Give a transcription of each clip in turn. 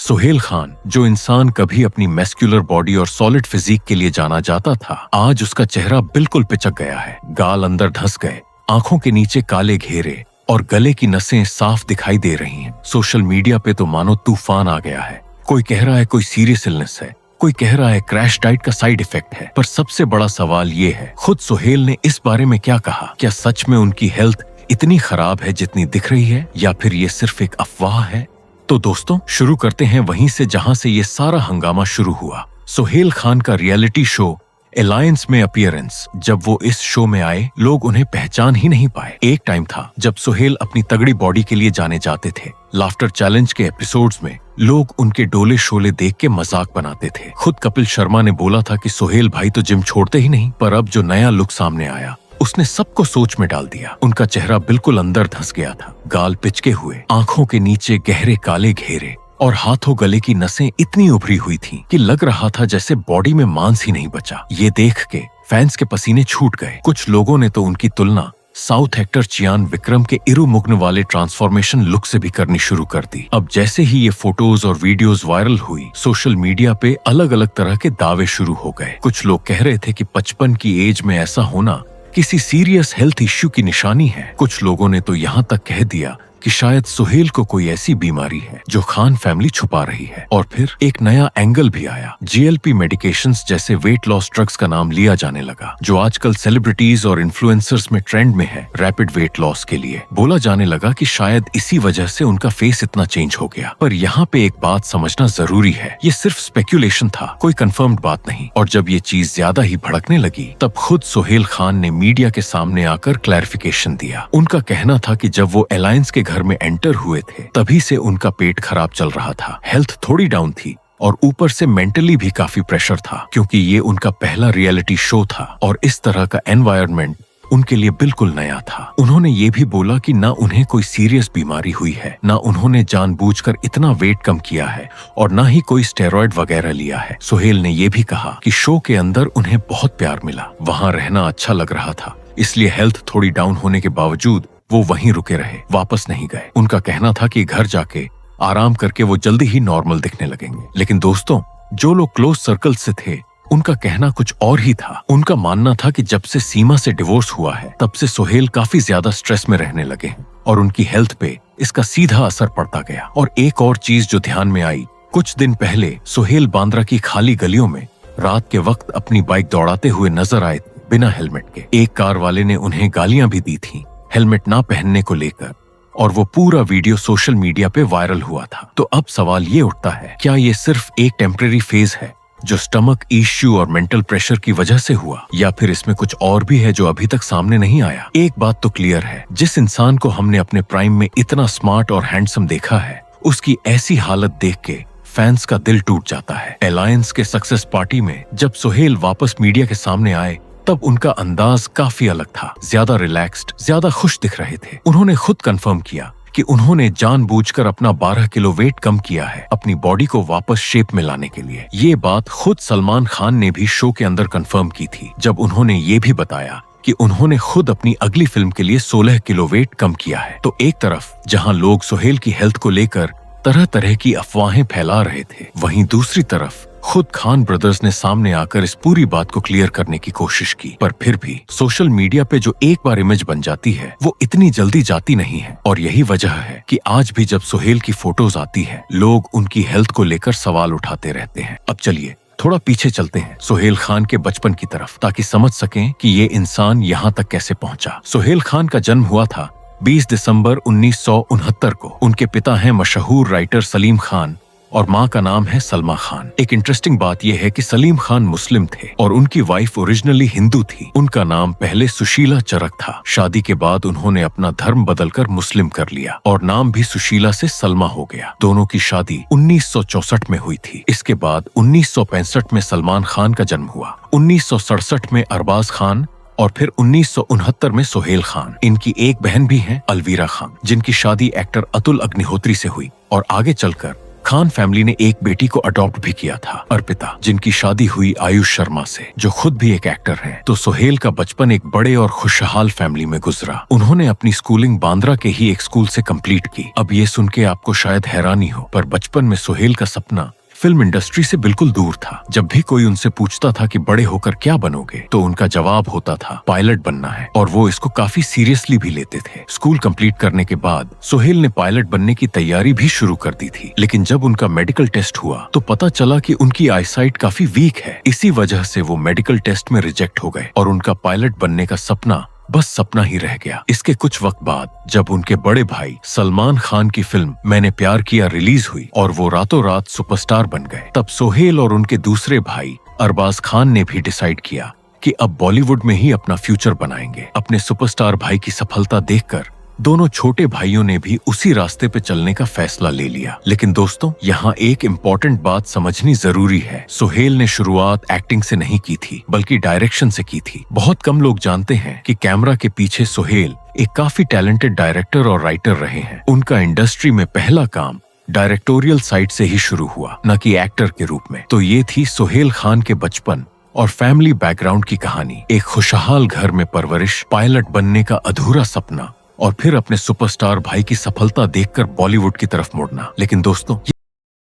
सुहेल खान, जो इंसान कभी अपनी मैस्कुलर बॉडी और सॉलिड फिजिक के लिए जाना जाता था, आज उसका चेहरा बिल्कुल पिचक गया है। गाल अंदर धंस गए, आंखों के नीचे काले घेरे और गले की नसें साफ दिखाई दे रही हैं। सोशल मीडिया पे तो मानो तूफान आ गया है। कोई कह रहा है कोई सीरियस इलनेस है, कोई कह रहा है क्रैश डाइट का साइड इफेक्ट है। पर सबसे बड़ा सवाल ये है, खुद सुहेल ने इस बारे में क्या कहा? क्या सच में उनकी हेल्थ इतनी खराब है जितनी दिख रही है, या फिर ये सिर्फ एक अफवाह है? तो दोस्तों, शुरू करते हैं वहीं से जहां से ये सारा हंगामा शुरू हुआ। सुहेल खान का रियलिटी शो अलायंस में अपीयरेंस। जब वो इस शो में आए, लोग उन्हें पहचान ही नहीं पाए। एक टाइम था जब सुहेल अपनी तगड़ी बॉडी के लिए जाने जाते थे। लाफ्टर चैलेंज के एपिसोड्स में लोग उनके डोले शोले देख के मजाक बनाते थे। खुद कपिल शर्मा ने बोला था कि सुहेल भाई तो जिम छोड़ते ही नहीं। पर अब जो नया लुक सामने आया, उसने सबको सोच में डाल दिया। उनका चेहरा बिल्कुल अंदर धंस गया था, गाल पिचके हुए, आंखों के नीचे गहरे काले घेरे और हाथों गले की नसें इतनी उभरी हुई थीं कि लग रहा था जैसे बॉडी में मांस ही नहीं बचा। ये देख के फैंस के पसीने छूट गए। कुछ लोगों ने तो उनकी तुलना साउथ एक्टर चियान विक्रम के इरुमुग्न वाले ट्रांसफॉर्मेशन लुक से भी करनी शुरू कर दी। अब जैसे ही ये फोटोज और वीडियोस वायरल हुई, सोशल मीडिया पे अलग अलग तरह के दावे शुरू हो गए। कुछ लोग कह रहे थे कि 55 की एज में ऐसा होना किसी सीरियस हेल्थ इश्यू की निशानी है। कुछ लोगों ने तो यहाँ तक कह दिया कि शायद सुहेल को कोई ऐसी बीमारी है जो खान फैमिली छुपा रही है। और फिर एक नया एंगल भी आया। GLP मेडिकेशंस जैसे वेट लॉस ड्रग्स का नाम लिया जाने लगा, जो आजकल सेलिब्रिटीज और इन्फ्लुएंसर्स में ट्रेंड में है। रैपिड वेट लॉस के लिए बोला जाने लगा कि शायद इसी वजह से उनका फेस इतना चेंज हो गया। पर यहाँ पे एक बात समझना जरूरी है, ये सिर्फ स्पेक्यूलेशन था, कोई कंफर्म्ड बात नहीं। और जब ये चीज ज्यादा ही भड़कने लगी, तब खुद सुहेल खान ने मीडिया के सामने आकर क्लैरिफिकेशन दिया। उनका कहना था कि जब वो अलायंस के घर में एंटर हुए थे, तभी से उनका पेट खराब चल रहा था, हेल्थ थोड़ी डाउन थी और ऊपर से मेंटली भी काफी प्रेशर था, क्योंकि ये उनका पहला रियलिटी शो था और इस तरह का एनवायरनमेंट उनके लिए बिल्कुल नया था। उन्होंने ये भी बोला कि ना उन्हें कोई सीरियस बीमारी हुई है, ना उन्होंने जानबूझकर इतना वेट कम किया है और ना ही कोई स्टेरॉइड वगैरह लिया है। सुहेल ने ये भी कहा कि शो के अंदर उन्हें बहुत प्यार मिला, वहां रहना अच्छा लग रहा था, इसलिए हेल्थ थोड़ी डाउन होने के बावजूद वो वहीं रुके रहे, वापस नहीं गए। उनका कहना था कि घर जाके आराम करके वो जल्दी ही नॉर्मल दिखने लगेंगे। लेकिन दोस्तों, जो लोग क्लोज सर्कल से थे, उनका कहना कुछ और ही था। उनका मानना था कि जब से सीमा से डिवोर्स हुआ है, तब से सुहेल काफी ज्यादा स्ट्रेस में रहने लगे हैं और उनकी हेल्थ पे इसका सीधा असर पड़ता गया। और एक और चीज जो ध्यान में आई, कुछ दिन पहले सुहेल बांद्रा की खाली गलियों में रात के वक्त अपनी बाइक दौड़ाते हुए नजर आए, बिना हेलमेट के। एक कार वाले ने उन्हें गालियां भी दी थी हेलमेट ना पहनने को लेकर, और वो पूरा वीडियो सोशल मीडिया पे वायरल हुआ था। तो अब सवाल ये उठता है, क्या ये सिर्फ एक टेम्परेरी फेज है जो स्टमक इश्यू और मेंटल प्रेशर की वजह से हुआ, या फिर इसमें कुछ और भी है जो अभी तक सामने नहीं आया? एक बात तो क्लियर है, जिस इंसान को हमने अपने प्राइम में इतना स्मार्ट और हैंडसम देखा है, उसकी ऐसी हालत देख के फैंस का दिल टूट जाता है। अलायंस के सक्सेस पार्टी में जब सुहेल वापस मीडिया के सामने आए, तब उनका अंदाज काफी अलग था, ज्यादा रिलैक्स्ड, ज्यादा खुश दिख रहे थे। उन्होंने खुद कंफर्म किया कि उन्होंने जानबूझकर अपना 12 किलो वेट कम किया है, अपनी बॉडी को वापस शेप में लाने के लिए। ये बात खुद सलमान खान ने भी शो के अंदर कंफर्म की थी, जब उन्होंने ये भी बताया कि उन्होंने खुद अपनी अगली फिल्म के लिए 16 किलो वेट कम किया है। तो एक तरफ जहां लोग सुहेल की हेल्थ को लेकर तरह तरह की अफवाहें फैला रहे थे, वहीं दूसरी तरफ खुद खान ब्रदर्स ने सामने आकर इस पूरी बात को क्लियर करने की कोशिश की। पर फिर भी सोशल मीडिया पे जो एक बार इमेज बन जाती है, वो इतनी जल्दी जाती नहीं है। और यही वजह है कि आज भी जब सुहेल की फोटोज आती है, लोग उनकी हेल्थ को लेकर सवाल उठाते रहते हैं। अब चलिए थोड़ा पीछे चलते हैं सुहेल खान के बचपन की तरफ, ताकि समझ सकें कि ये इंसान यहाँ तक कैसे पहुँचा। सुहेल खान का जन्म हुआ था 20 दिसंबर 1969 को। उनके पिता हैं मशहूर राइटर सलीम खान और माँ का नाम है सलमा खान। एक इंटरेस्टिंग बात यह है कि सलीम खान मुस्लिम थे और उनकी वाइफ ओरिजिनली हिंदू थी। उनका नाम पहले सुशीला चरक था। शादी के बाद उन्होंने अपना धर्म बदलकर मुस्लिम कर लिया और नाम भी सुशीला से सलमा हो गया। दोनों की शादी 1964 में हुई थी। इसके बाद 1965 में सलमान खान का जन्म हुआ, 1967 में अरबाज खान और फिर 1969 में सुहेल खान। इनकी एक बहन भी है, अलवीरा खान, जिनकी शादी एक्टर अतुल अग्निहोत्री से हुई और आगे चलकर खान फैमिली ने एक बेटी को अडॉप्ट भी किया था, अर्पिता, जिनकी शादी हुई आयुष शर्मा से, जो खुद भी एक एक्टर हैं। तो सुहेल का बचपन एक बड़े और खुशहाल फैमिली में गुजरा। उन्होंने अपनी स्कूलिंग बांद्रा के ही एक स्कूल से कंप्लीट की। अब ये सुन के आपको शायद हैरानी हो, पर बचपन में सुहेल का सपना फिल्म इंडस्ट्री से बिल्कुल दूर था। जब भी कोई उनसे पूछता था कि बड़े होकर क्या बनोगे, तो उनका जवाब होता था पायलट बनना है, और वो इसको काफी सीरियसली भी लेते थे। स्कूल कंप्लीट करने के बाद सुहेल ने पायलट बनने की तैयारी भी शुरू कर दी थी, लेकिन जब उनका मेडिकल टेस्ट हुआ तो पता चला कि उनकी आईसाइट काफी वीक है। इसी वजह से वो मेडिकल टेस्ट में रिजेक्ट हो गए और उनका पायलट बनने का सपना बस सपना ही रह गया। इसके कुछ वक्त बाद जब उनके बड़े भाई सलमान खान की फिल्म मैंने प्यार किया रिलीज हुई और वो रातों रात सुपरस्टार बन गए, तब सुहेल और उनके दूसरे भाई अरबाज खान ने भी डिसाइड किया कि अब बॉलीवुड में ही अपना फ्यूचर बनाएंगे। अपने सुपरस्टार भाई की सफलता देखकर दोनों छोटे भाइयों ने भी उसी रास्ते पे चलने का फैसला ले लिया। लेकिन दोस्तों, यहाँ एक इम्पोर्टेंट बात समझनी जरूरी है। सुहेल ने शुरुआत एक्टिंग से नहीं की थी, बल्कि डायरेक्शन से की थी। बहुत कम लोग जानते हैं कि कैमरा के पीछे सुहेल एक काफी टैलेंटेड डायरेक्टर और राइटर रहे हैं। उनका इंडस्ट्री में पहला काम डायरेक्टोरियल साइड से ही शुरू हुआ, न कि एक्टर के रूप में। तो ये थी सुहेल खान के बचपन और फैमिली बैकग्राउंड की कहानी। एक खुशहाल घर में परवरिश, पायलट बनने का अधूरा सपना, और फिर अपने सुपरस्टार भाई की सफलता देखकर बॉलीवुड की तरफ मुड़ना। लेकिन दोस्तों,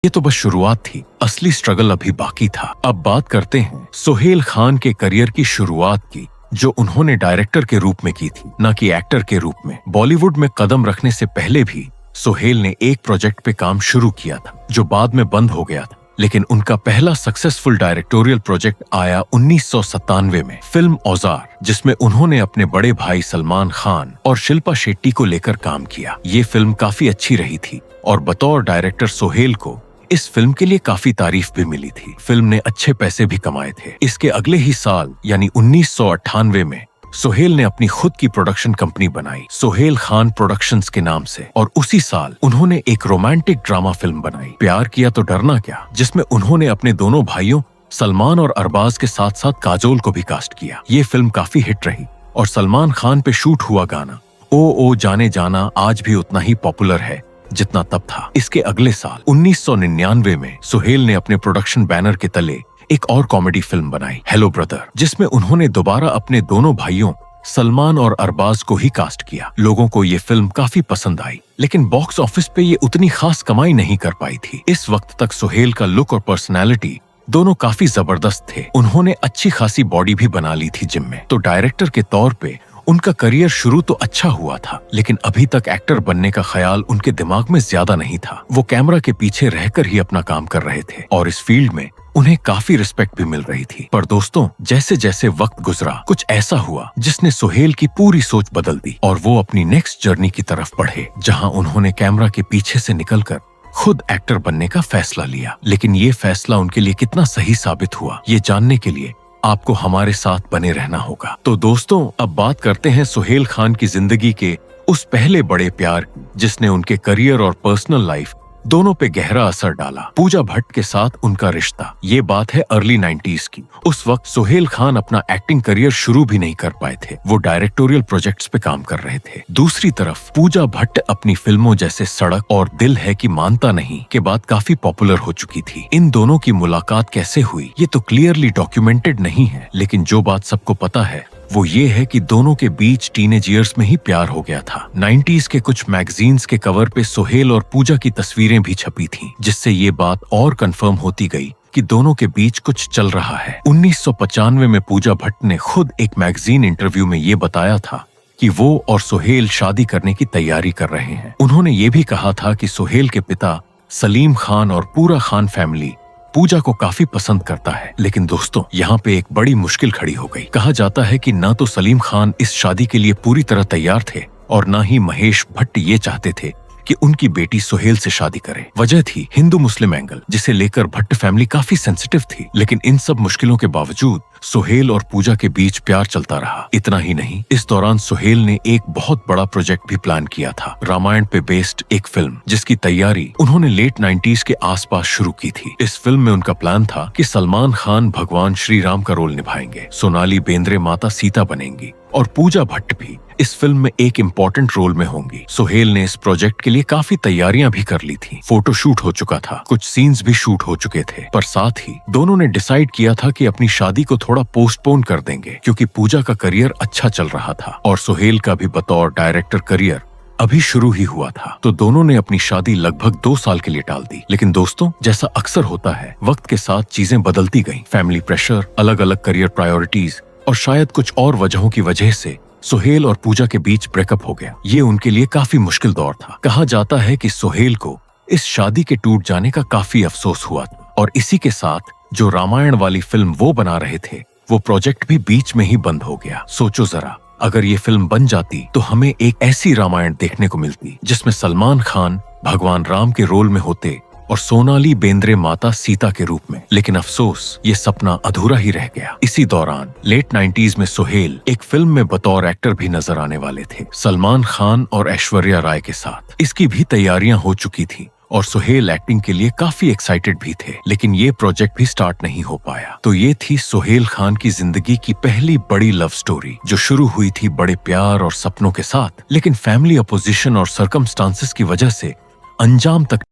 ये तो बस शुरुआत थी, असली स्ट्रगल अभी बाकी था। अब बात करते हैं सुहेल खान के करियर की शुरुआत की, जो उन्होंने डायरेक्टर के रूप में की थी, न कि एक्टर के रूप में। बॉलीवुड में कदम रखने से पहले भी सुहेल ने एक प्रोजेक्ट पे काम शुरू किया था, जो बाद में बंद हो गया था। लेकिन उनका पहला सक्सेसफुल डायरेक्टोरियल प्रोजेक्ट आया 1997 में, फिल्म औजार, जिसमें उन्होंने अपने बड़े भाई सलमान खान और शिल्पा शेट्टी को लेकर काम किया। ये फिल्म काफी अच्छी रही थी और बतौर डायरेक्टर सुहेल को इस फिल्म के लिए काफी तारीफ भी मिली थी। फिल्म ने अच्छे पैसे भी कमाए थे। इसके अगले ही साल यानी 1998 में सुहेल ने अपनी खुद की प्रोडक्शन कंपनी बनाई, सुहेल खान प्रोडक्शंस के नाम से, और उसी साल उन्होंने एक रोमांटिक ड्रामा फिल्म बनाई, प्यार किया तो डरना क्या, जिसमें उन्होंने अपने दोनों भाइयों सलमान और अरबाज के साथ साथ काजोल को भी कास्ट किया। ये फिल्म काफी हिट रही और सलमान खान पे शूट हुआ गाना ओ जाने जाना आज भी उतना ही पॉपुलर है जितना तब था। इसके अगले साल 1999 में सुहेल ने अपने प्रोडक्शन बैनर के तले एक और कॉमेडी फिल्म बनाई, हेलो ब्रदर, जिसमें उन्होंने दोबारा अपने दोनों भाइयों सलमान और अरबाज को ही कास्ट किया। लोगों को ये फिल्म काफी पसंद आई, लेकिन बॉक्स ऑफिस पे ये उतनी खास कमाई नहीं कर पाई थी। इस वक्त तक सुहेल का लुक और पर्सनैलिटी दोनों काफी जबरदस्त थे। उन्होंने अच्छी खासी बॉडी भी बना ली थी जिम में। तो डायरेक्टर के तौर पे उनका करियर शुरू तो अच्छा हुआ था, लेकिन अभी तक एक्टर बनने का ख्याल उनके दिमाग में ज्यादा नहीं था। वो कैमरा के पीछे रहकर ही अपना काम कर रहे थे और इस फील्ड में उन्हें काफी रिस्पेक्ट भी मिल रही थी। पर दोस्तों, जैसे जैसे वक्त गुजरा, कुछ ऐसा हुआ जिसने सुहेल की पूरी सोच बदल दी और वो अपनी नेक्स्ट जर्नी की तरफ बढ़े, जहां उन्होंने कैमरा के पीछे से निकलकर खुद एक्टर बनने का फैसला लिया। लेकिन ये फैसला उनके लिए कितना सही साबित हुआ, ये जानने के लिए आपको हमारे साथ बने रहना होगा। तो दोस्तों, अब बात करते हैं सुहेल खान की जिंदगी के उस पहले बड़े प्यार, जिसने उनके करियर और पर्सनल लाइफ दोनों पे गहरा असर डाला, पूजा भट्ट के साथ उनका रिश्ता। ये बात है अर्ली 90s की। उस वक्त सुहेल खान अपना एक्टिंग करियर शुरू भी नहीं कर पाए थे, वो डायरेक्टोरियल प्रोजेक्ट्स पे काम कर रहे थे। दूसरी तरफ पूजा भट्ट अपनी फिल्मों जैसे सड़क और दिल है कि मानता नहीं के बाद काफी पॉपुलर हो चुकी थी। इन दोनों की मुलाकात कैसे हुई ये तो क्लियरली डॉक्यूमेंटेड नहीं है, लेकिन जो बात सबको पता है वो ये है कि दोनों के बीच टीनेज ईयर्स में ही प्यार हो गया था। 90s के कुछ मैगजीन्स के कवर पे सुहेल और पूजा की तस्वीरें भी छपी थीं, जिससे ये बात और कंफर्म होती गई कि दोनों के बीच कुछ चल रहा है। 1995 में पूजा भट्ट ने खुद एक मैगजीन इंटरव्यू में ये बताया था कि वो और सुहेल शादी करने की तैयारी कर रहे हैं। उन्होंने ये भी कहा था कि सुहेल के पिता सलीम खान और पूरा खान फैमिली पूजा को काफी पसंद करता है। लेकिन दोस्तों, यहाँ पे एक बड़ी मुश्किल खड़ी हो गई। कहा जाता है कि ना तो सलीम खान इस शादी के लिए पूरी तरह तैयार थे और ना ही महेश भट्ट ये चाहते थे कि उनकी बेटी सुहेल से शादी करे। वजह थी हिंदू मुस्लिम एंगल, जिसे लेकर भट्ट फैमिली काफी सेंसिटिव थी। लेकिन इन सब मुश्किलों के बावजूद सुहेल और पूजा के बीच प्यार चलता रहा। इतना ही नहीं, इस दौरान सुहेल ने एक बहुत बड़ा प्रोजेक्ट भी प्लान किया था, रामायण पे बेस्ड एक फिल्म, जिसकी तैयारी उन्होंने लेट 90s के आसपास शुरू की थी। इस फिल्म में उनका प्लान था कि सलमान खान भगवान श्री राम का रोल निभाएंगे, सोनाली बेंद्रे माता सीता बनेंगी और पूजा भट्ट भी इस फिल्म में एक इम्पोर्टेंट रोल में होंगी। सुहेल ने इस प्रोजेक्ट के लिए काफी तैयारियां भी कर ली थी। फोटो शूट हो चुका था, कुछ सीन्स भी शूट हो चुके थे, पर साथ ही दोनों ने डिसाइड किया था कि अपनी शादी को थोड़ा पोस्टपोन कर देंगे क्योंकि पूजा का करियर अच्छा चल रहा था और सुहेल का भी बतौर डायरेक्टर करियर अभी शुरू ही हुआ था। तो दोनों ने अपनी शादी लगभग 2 साल के लिए टाल दी। लेकिन दोस्तों, जैसा अक्सर होता है, वक्त के साथ चीजें बदलती गईं। फैमिली प्रेशर, अलग अलग करियर प्रायोरिटीज और शायद कुछ और वजहों की वजह से सुहेल और पूजा के बीच ब्रेकअप हो गया। ये उनके लिए काफी मुश्किल दौर था। कहा जाता है कि सुहेल को इस शादी के टूट जाने का काफी अफसोस हुआ था और इसी के साथ जो रामायण वाली फिल्म वो बना रहे थे, वो प्रोजेक्ट भी बीच में ही बंद हो गया। सोचो जरा, अगर ये फिल्म बन जाती तो हमें एक ऐसी रामायण देखने को मिलती जिसमें सलमान खान भगवान राम के रोल में होते और सोनाली बेंद्रे माता सीता के रूप में। लेकिन अफसोस, ये सपना अधूरा ही रह गया। इसी दौरान लेट 90s में सुहेल एक फिल्म में बतौर एक्टर भी नजर आने वाले थे, सलमान खान और ऐश्वर्या राय के साथ। इसकी भी तैयारियां हो चुकी थी और सुहेल एक्टिंग के लिए काफी एक्साइटेड भी थे, लेकिन ये प्रोजेक्ट भी स्टार्ट नहीं हो पाया। तो ये थी सुहेल खान की जिंदगी की पहली बड़ी लव स्टोरी, जो शुरू हुई थी बड़े प्यार और सपनों के साथ, लेकिन फैमिली अपोजिशन और सर्कमस्टांसेस की वजह से अंजाम तक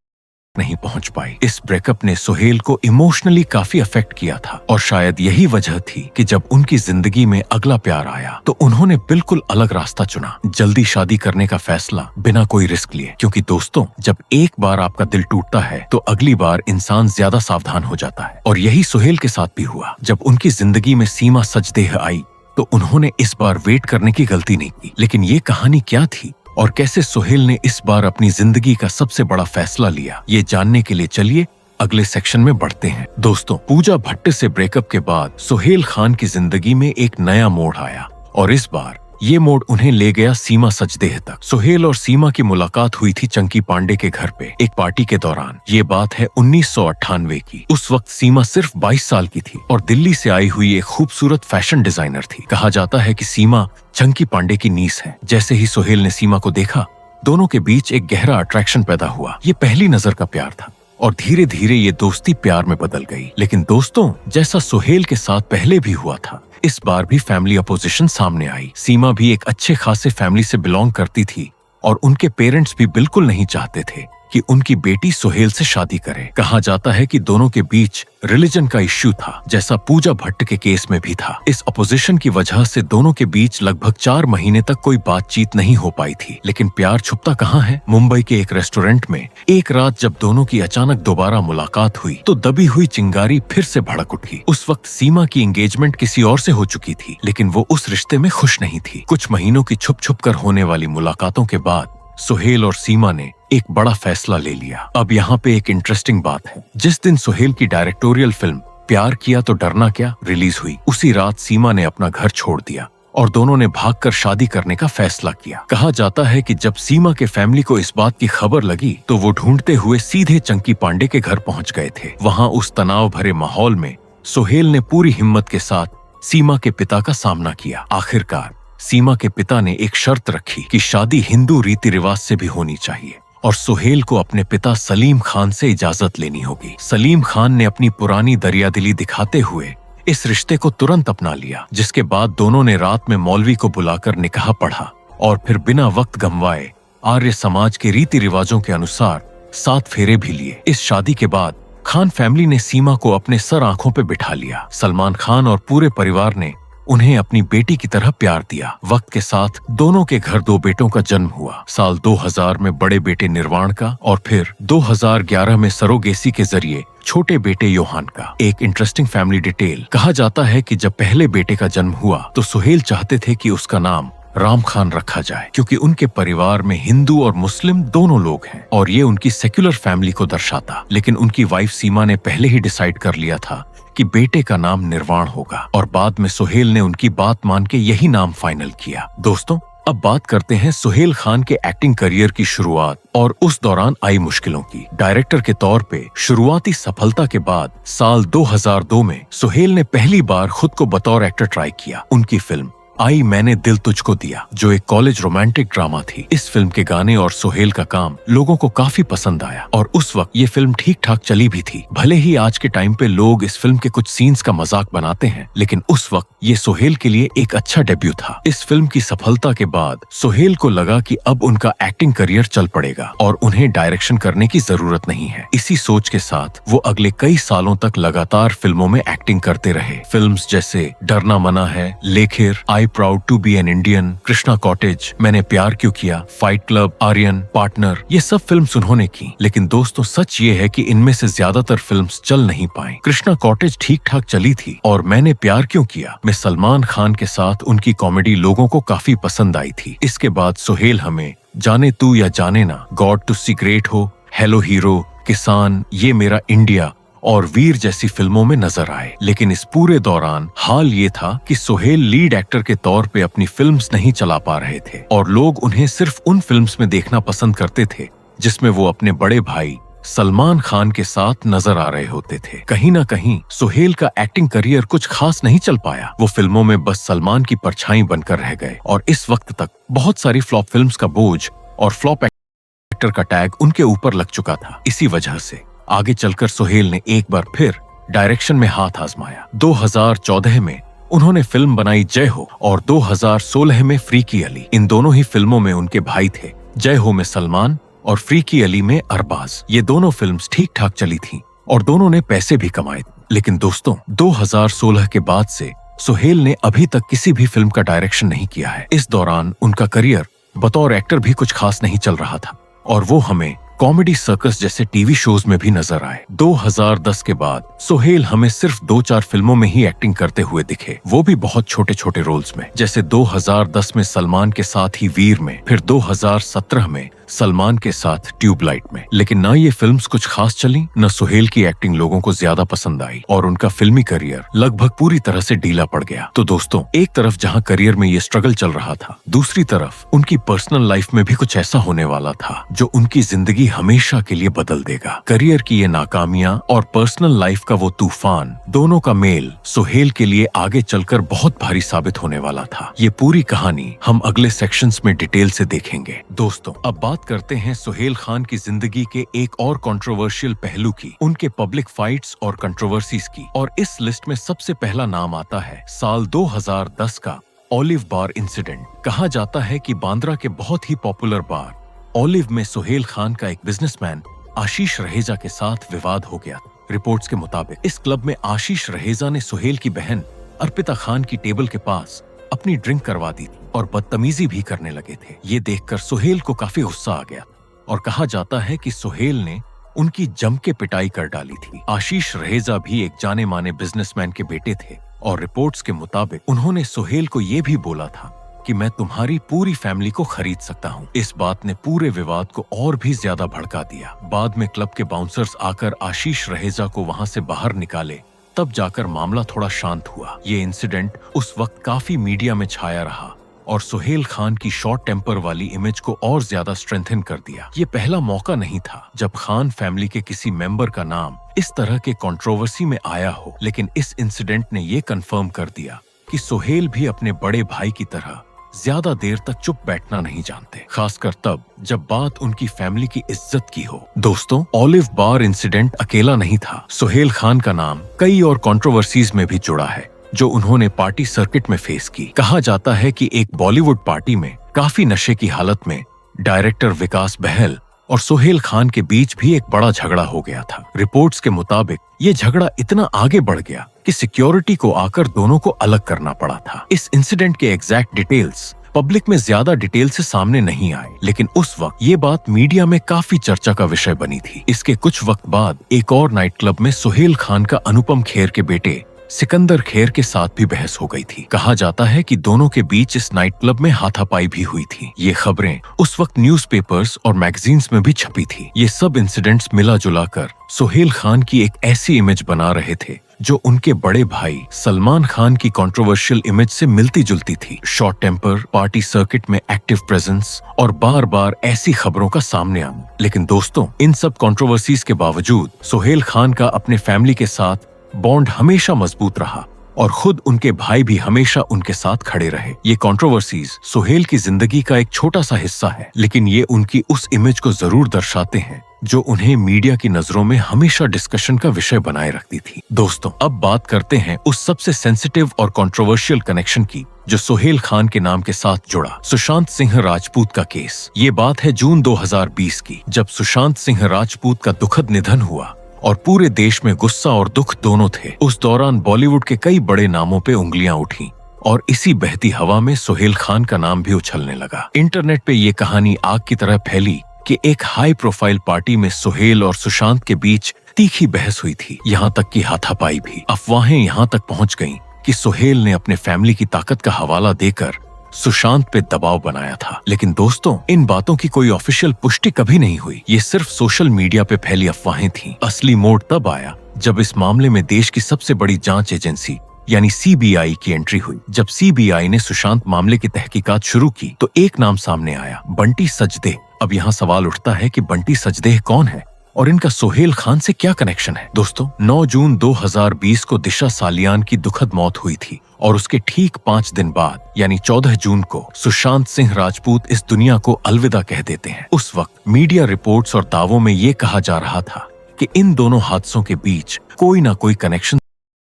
नहीं पहुंच पाई। इस ब्रेकअप ने सुहेल को इमोशनली काफी अफेक्ट किया था और शायद यही वजह थी कि जब उनकी जिंदगी में अगला प्यार आया तो उन्होंने बिल्कुल अलग रास्ता चुना, जल्दी शादी करने का फैसला बिना कोई रिस्क लिए। क्योंकि दोस्तों, जब एक बार आपका दिल टूटता है तो अगली बार इंसान ज्यादा सावधान हो जाता है और यही सुहेल के साथ भी हुआ। जब उनकी जिंदगी में सीमा सचदेह आई तो उन्होंने इस बार वेट करने की गलती नहीं की। लेकिन ये कहानी क्या थी और कैसे सुहेल ने इस बार अपनी जिंदगी का सबसे बड़ा फैसला लिया, ये जानने के लिए चलिए अगले सेक्शन में बढ़ते हैं। दोस्तों, पूजा भट्ट से ब्रेकअप के बाद सुहेल खान की जिंदगी में एक नया मोड़ आया और इस बार ये मोड़ उन्हें ले गया सीमा सचदेह तक। सुहेल और सीमा की मुलाकात हुई थी चंकी पांडे के घर पे एक पार्टी के दौरान। ये बात है 1998 की। उस वक्त सीमा सिर्फ 22 साल की थी और दिल्ली से आई हुई एक खूबसूरत फैशन डिजाइनर थी। कहा जाता है कि सीमा चंकी पांडे की नीस है। जैसे ही सुहेल ने सीमा को देखा, दोनों के बीच एक गहरा अट्रैक्शन पैदा हुआ। ये पहली नजर का प्यार था और धीरे धीरे ये दोस्ती प्यार में बदल गई। लेकिन दोस्तों, जैसा सुहेल के साथ पहले भी हुआ था, इस बार भी फैमिली अपोजिशन सामने आई। सीमा भी एक अच्छे खासे फैमिली से बिलोंग करती थी और उनके पेरेंट्स भी बिल्कुल नहीं चाहते थे कि उनकी बेटी सुहेल से शादी करे। कहा जाता है कि दोनों के बीच रिलीजन का इश्यू था, जैसा पूजा भट्ट के केस में भी था। इस अपोजिशन की वजह से दोनों के बीच लगभग 4 महीने तक कोई बातचीत नहीं हो पाई थी। लेकिन प्यार छुपता कहाँ है। मुंबई के एक रेस्टोरेंट में एक रात जब दोनों की अचानक दोबारा मुलाकात हुई तो दबी हुई चिंगारी फिर से भड़क उठी। उस वक्त सीमा की एंगेजमेंट किसी और से हो चुकी थी, लेकिन वो उस रिश्ते में खुश नहीं थी। कुछ महीनों की छुप छुप कर होने वाली मुलाकातों के बाद सुहेल और सीमा ने एक बड़ा फैसला ले लिया। अब यहाँ पे एक इंटरेस्टिंग बात है। जिस दिन सुहेल की डायरेक्टोरियल फिल्म प्यार किया तो डरना क्या रिलीज हुई, उसी रात सीमा ने अपना घर छोड़ दिया और दोनों ने भागकर शादी करने का फैसला किया। कहा जाता है कि जब सीमा के फैमिली को इस बात की खबर लगी तो वो ढूंढते हुए सीधे चंकी पांडे के घर पहुंच गए थे। वहां उस तनाव भरे माहौल में सुहेल ने पूरी हिम्मत के साथ सीमा के पिता का सामना किया। आखिरकार सीमा के पिता ने एक शर्त रखी कि शादी हिंदू रीति रिवाज से भी होनी चाहिए और सुहेल को अपने पिता सलीम खान से इजाजत लेनी होगी। सलीम खान ने अपनी पुरानी दरियादिली दिखाते हुए इस रिश्ते को तुरंत अपना लिया, जिसके बाद दोनों ने रात में मौलवी को बुलाकर निकाह पढ़ा और फिर बिना वक्त गंवाए आर्य समाज के रीति रिवाजों के अनुसार 7 फेरे भी लिए। इस शादी के बाद खान फैमिली ने सीमा को अपने सर आंखों पे बिठा लिया। सलमान खान और पूरे परिवार ने उन्हें अपनी बेटी की तरह प्यार दिया। वक्त के साथ दोनों के घर 2 बेटों का जन्म हुआ। साल 2000 में बड़े बेटे निर्वाण का और फिर 2011 में सरोगेसी के जरिए छोटे बेटे योहान का। एक इंटरेस्टिंग फैमिली डिटेल, कहा जाता है कि जब पहले बेटे का जन्म हुआ तो सुहेल चाहते थे कि उसका नाम राम खान रखा जाए, क्योंकि उनके परिवार में हिंदू और मुस्लिम दोनों लोग हैं और ये उनकी सेक्युलर फैमिली को दर्शाता। लेकिन उनकी वाइफ सीमा ने पहले ही डिसाइड कर लिया था कि बेटे का नाम निर्वाण होगा और बाद में सुहेल ने उनकी बात मान के यही नाम फाइनल किया। दोस्तों, अब बात करते हैं सुहेल खान के एक्टिंग करियर की शुरुआत और उस दौरान आई मुश्किलों की। डायरेक्टर के तौर पे शुरुआती सफलता के बाद साल 2002 में सुहेल ने पहली बार खुद को बतौर एक्टर ट्राई किया। उनकी फिल्म आई मैंने दिल तुझको दिया, जो एक कॉलेज रोमांटिक ड्रामा थी। इस फिल्म के गाने और सोहेल का काम लोगों को काफी पसंद आया और उस वक्त ये फिल्म ठीक ठाक चली भी थी। भले ही आज के टाइम पे लोग इस फिल्म के कुछ सीन्स का मजाक बनाते हैं, लेकिन उस वक्त ये सोहेल के लिए एक अच्छा डेब्यू था। इस फिल्म की सफलता के बाद सोहेल को लगा कि अब उनका एक्टिंग करियर चल पड़ेगा और उन्हें डायरेक्शन करने की जरूरत नहीं है। इसी सोच के साथ वो अगले कई सालों तक लगातार फिल्मों में एक्टिंग करते रहे। फिल्म्स जैसे डरना मना है, लेखिर, I proud to be an Indian, Krishna Cottage, मैंने प्यार क्यों किया, फाइट क्लब, आर्यन, पार्टनर, ये सब फिल्म्स उन्होंने की। लेकिन दोस्तों सच ये है कि इनमें से ज्यादातर फिल्म्स चल नहीं पाई। कृष्णा कॉटेज ठीक ठाक चली थी और मैंने प्यार क्यों किया में सलमान खान के साथ उनकी कॉमेडी लोगों को काफी पसंद आई थी। इसके बाद सोहेल हमें जाने तू या जाने ना, गॉड टू सी ग्रेट हो, हेलो हीरो, किसान, ये मेरा इंडिया और वीर जैसी फिल्मों में नजर आए। लेकिन इस पूरे दौरान हाल ये था कि सोहेल लीड एक्टर के तौर पे अपनी फिल्म्स नहीं चला पा रहे थे और लोग उन्हें सिर्फ उन फिल्म्स में देखना पसंद करते थे जिसमें वो अपने बड़े भाई सलमान खान के साथ नजर आ रहे होते थे। कहीं ना कहीं सोहेल का एक्टिंग करियर कुछ खास नहीं चल पाया। वो फिल्मों में बस सलमान की परछाई बनकर रह गए और इस वक्त तक बहुत सारी फ्लॉप फिल्म्स का बोझ और फ्लॉप एक्टर का टैग उनके ऊपर लग चुका था। इसी वजह से आगे चलकर सोहेल ने एक बार फिर डायरेक्शन में हाथ आजमाया। 2014 में उन्होंने फिल्म बनाई जय हो और 2016 में फ्रीकी अली। इन दोनों ही फिल्मों में उनके भाई थे। जय हो में सलमान और फ्रीकी अली में अरबाज। ये दोनों फिल्म्स ठीक ठाक चली थीं और दोनों ने पैसे भी कमाए। लेकिन दोस्तों 2016 के बाद से सोहेल ने अभी तक किसी भी फिल्म का डायरेक्शन नहीं किया है। इस दौरान उनका करियर बतौर एक्टर भी कुछ खास नहीं चल रहा था और वो हमें कॉमेडी सर्कस जैसे टीवी शोज में भी नजर आए। 2010 के बाद सोहेल हमें सिर्फ 2-4 फिल्मों में ही एक्टिंग करते हुए दिखे, वो भी बहुत छोटे छोटे रोल्स में, जैसे 2010 में सलमान के साथ ही वीर में, फिर 2017 में सलमान के साथ ट्यूबलाइट में। लेकिन ना ये फिल्म्स कुछ खास चली, न सोहेल की एक्टिंग लोगों को ज्यादा पसंद आई और उनका फिल्मी करियर लगभग पूरी तरह से ढीला पड़ गया। तो दोस्तों एक तरफ जहां करियर में ये स्ट्रगल चल रहा था, दूसरी तरफ उनकी पर्सनल लाइफ में भी कुछ ऐसा होने वाला था जो उनकी जिंदगी हमेशा के लिए बदल देगा। करियर की ये नाकामियां और पर्सनल लाइफ का वो तूफान, दोनों का मेल सोहेल के लिए आगे चलकर बहुत भारी साबित होने वाला था। ये पूरी कहानी हम अगले सेक्शंस में डिटेल से देखेंगे। दोस्तों अब बात करते हैं सोहेल खान की जिंदगी के एक और कंट्रोवर्शियल पहलू की, उनके पब्लिक फाइट्स और कंट्रोवर्सीज की। और इस लिस्ट में सबसे पहला नाम आता है साल 2010 का ओलिव बार इंसिडेंट। कहा जाता है कि बांद्रा के बहुत ही पॉपुलर बार ओलिव में सोहेल खान का एक बिजनेसमैन आशीष रहेजा के साथ विवाद हो गया। रिपोर्ट्स के मुताबिक इस क्लब में आशीष रहेजा ने सोहेल की बहन अर्पिता खान की टेबल के पास अपनी ड्रिंक करवा दी थी और बदतमीजी भी करने लगे थे। ये देखकर सोहेल को काफी गुस्सा आ गया और कहा जाता है कि सोहेल ने उनकी जम के पिटाई कर डाली थी। आशीष रहेजा भी एक जाने माने बिजनेसमैन के बेटे थे और रिपोर्ट्स के मुताबिक उन्होंने सोहेल को ये भी बोला था कि मैं तुम्हारी पूरी फैमिली को खरीद सकता हूँ। इस बात ने पूरे विवाद को और भी ज्यादा भड़का दिया। बाद में क्लब के बाउंसर्स आकर आशीष रहेजा को वहाँ से बाहर निकाले, तब जाकर मामला थोड़ा शांत हुआ। ये इंसिडेंट उस वक्त काफी मीडिया में छाया रहा और सोहेल खान की शॉर्ट टेम्पर वाली इमेज को और ज्यादा स्ट्रेंथन कर दिया। ये पहला मौका नहीं था जब खान फैमिली के किसी मेंबर का नाम इस तरह के कंट्रोवर्सी में आया हो, लेकिन इस इंसिडेंट ने ये कंफर्म कर दिया कि सोहेल भी अपने बड़े भाई की तरह ज्यादा देर तक चुप बैठना नहीं जानते, खासकर तब जब बात उनकी फैमिली की इज्जत की हो। दोस्तों ओलिव बार इंसिडेंट अकेला नहीं था। सोहेल खान का नाम कई और कंट्रोवर्सीज में भी जुड़ा है जो उन्होंने पार्टी सर्किट में फेस की। कहा जाता है कि एक बॉलीवुड पार्टी में काफी नशे की हालत में डायरेक्टर विकास बहल और सोहेल खान के बीच भी एक बड़ा झगड़ा हो गया था। रिपोर्ट्स के मुताबिक ये झगड़ा इतना आगे बढ़ गया कि सिक्योरिटी को आकर दोनों को अलग करना पड़ा था। इस इंसिडेंट के एग्जैक्ट डिटेल्स पब्लिक में ज्यादा डिटेल से सामने नहीं आए, लेकिन उस वक्त ये बात मीडिया में काफी चर्चा का विषय बनी थी। इसके कुछ वक्त बाद एक और नाइट क्लब में सोहेल खान का अनुपम खेर के बेटे सिकंदर खेर के साथ भी बहस हो गई थी। कहा जाता है कि दोनों के बीच इस नाइट क्लब में हाथापाई भी हुई थी। ये खबरें उस वक्त न्यूज़पेपर्स और मैगजीन्स में भी छपी थी। ये सब इंसिडेंट्स मिला जुला कर सोहेल खान की एक ऐसी इमेज बना रहे थे जो उनके बड़े भाई सलमान खान की कंट्रोवर्शियल इमेज से मिलती जुलती थी। शॉर्ट टेम्पर, पार्टी सर्किट में एक्टिव प्रेजेंस और बार बार ऐसी खबरों का सामने आना। लेकिन दोस्तों इन सब कंट्रोवर्सीज के बावजूद सोहेल खान का अपने फैमिली के साथ बॉन्ड हमेशा मजबूत रहा और खुद उनके भाई भी हमेशा उनके साथ खड़े रहे। ये कंट्रोवर्सीज सुहेल की जिंदगी का एक छोटा सा हिस्सा है, लेकिन ये उनकी उस इमेज को जरूर दर्शाते हैं जो उन्हें मीडिया की नजरों में हमेशा डिस्कशन का विषय बनाए रखती थी। दोस्तों, अब बात करते हैं उस सबसे सेंसिटिव और कंट्रोवर्शियल कनेक्शन की जो सुहेल खान के नाम के साथ जुड़ा, सुशांत सिंह राजपूत का केस। ये बात है जून 2020 की, जब सुशांत सिंह राजपूत का दुखद निधन हुआ और पूरे देश में गुस्सा और दुख दोनों थे। उस दौरान बॉलीवुड के कई बड़े नामों पे उंगलियां उठी और इसी बहती हवा में सुहेल खान का नाम भी उछलने लगा। इंटरनेट पे ये कहानी आग की तरह फैली कि एक हाई प्रोफाइल पार्टी में सुहेल और सुशांत के बीच तीखी बहस हुई थी, यहाँ तक कि हाथापाई भी। अफवाहें यहाँ तक पहुंच गईं कि सुहेल ने अपने फैमिली की ताकत का हवाला देकर सुशांत पे दबाव बनाया था। लेकिन दोस्तों, इन बातों की कोई ऑफिशियल पुष्टि कभी नहीं हुई। ये सिर्फ सोशल मीडिया पे फैली अफवाहें थीं। असली मोड़ तब आया जब इस मामले में देश की सबसे बड़ी जांच एजेंसी यानी सीबीआई की एंट्री हुई। जब सीबीआई ने सुशांत मामले की तहकीकात शुरू की तो एक नाम सामने आया, बंटी सचदेह। अब यहाँ सवाल उठता है कि बंटी सचदेह कौन है और इनका सुहेल खान से क्या कनेक्शन है। दोस्तों, 9 जून 2020 को दिशा सालियान की दुखद मौत हुई थी और उसके ठीक 5 दिन बाद यानी 14 जून को सुशांत सिंह राजपूत इस दुनिया को अलविदा कह देते हैं। उस वक्त मीडिया रिपोर्ट्स और दावों में ये कहा जा रहा था कि इन दोनों हादसों के बीच कोई ना कोई कनेक्शन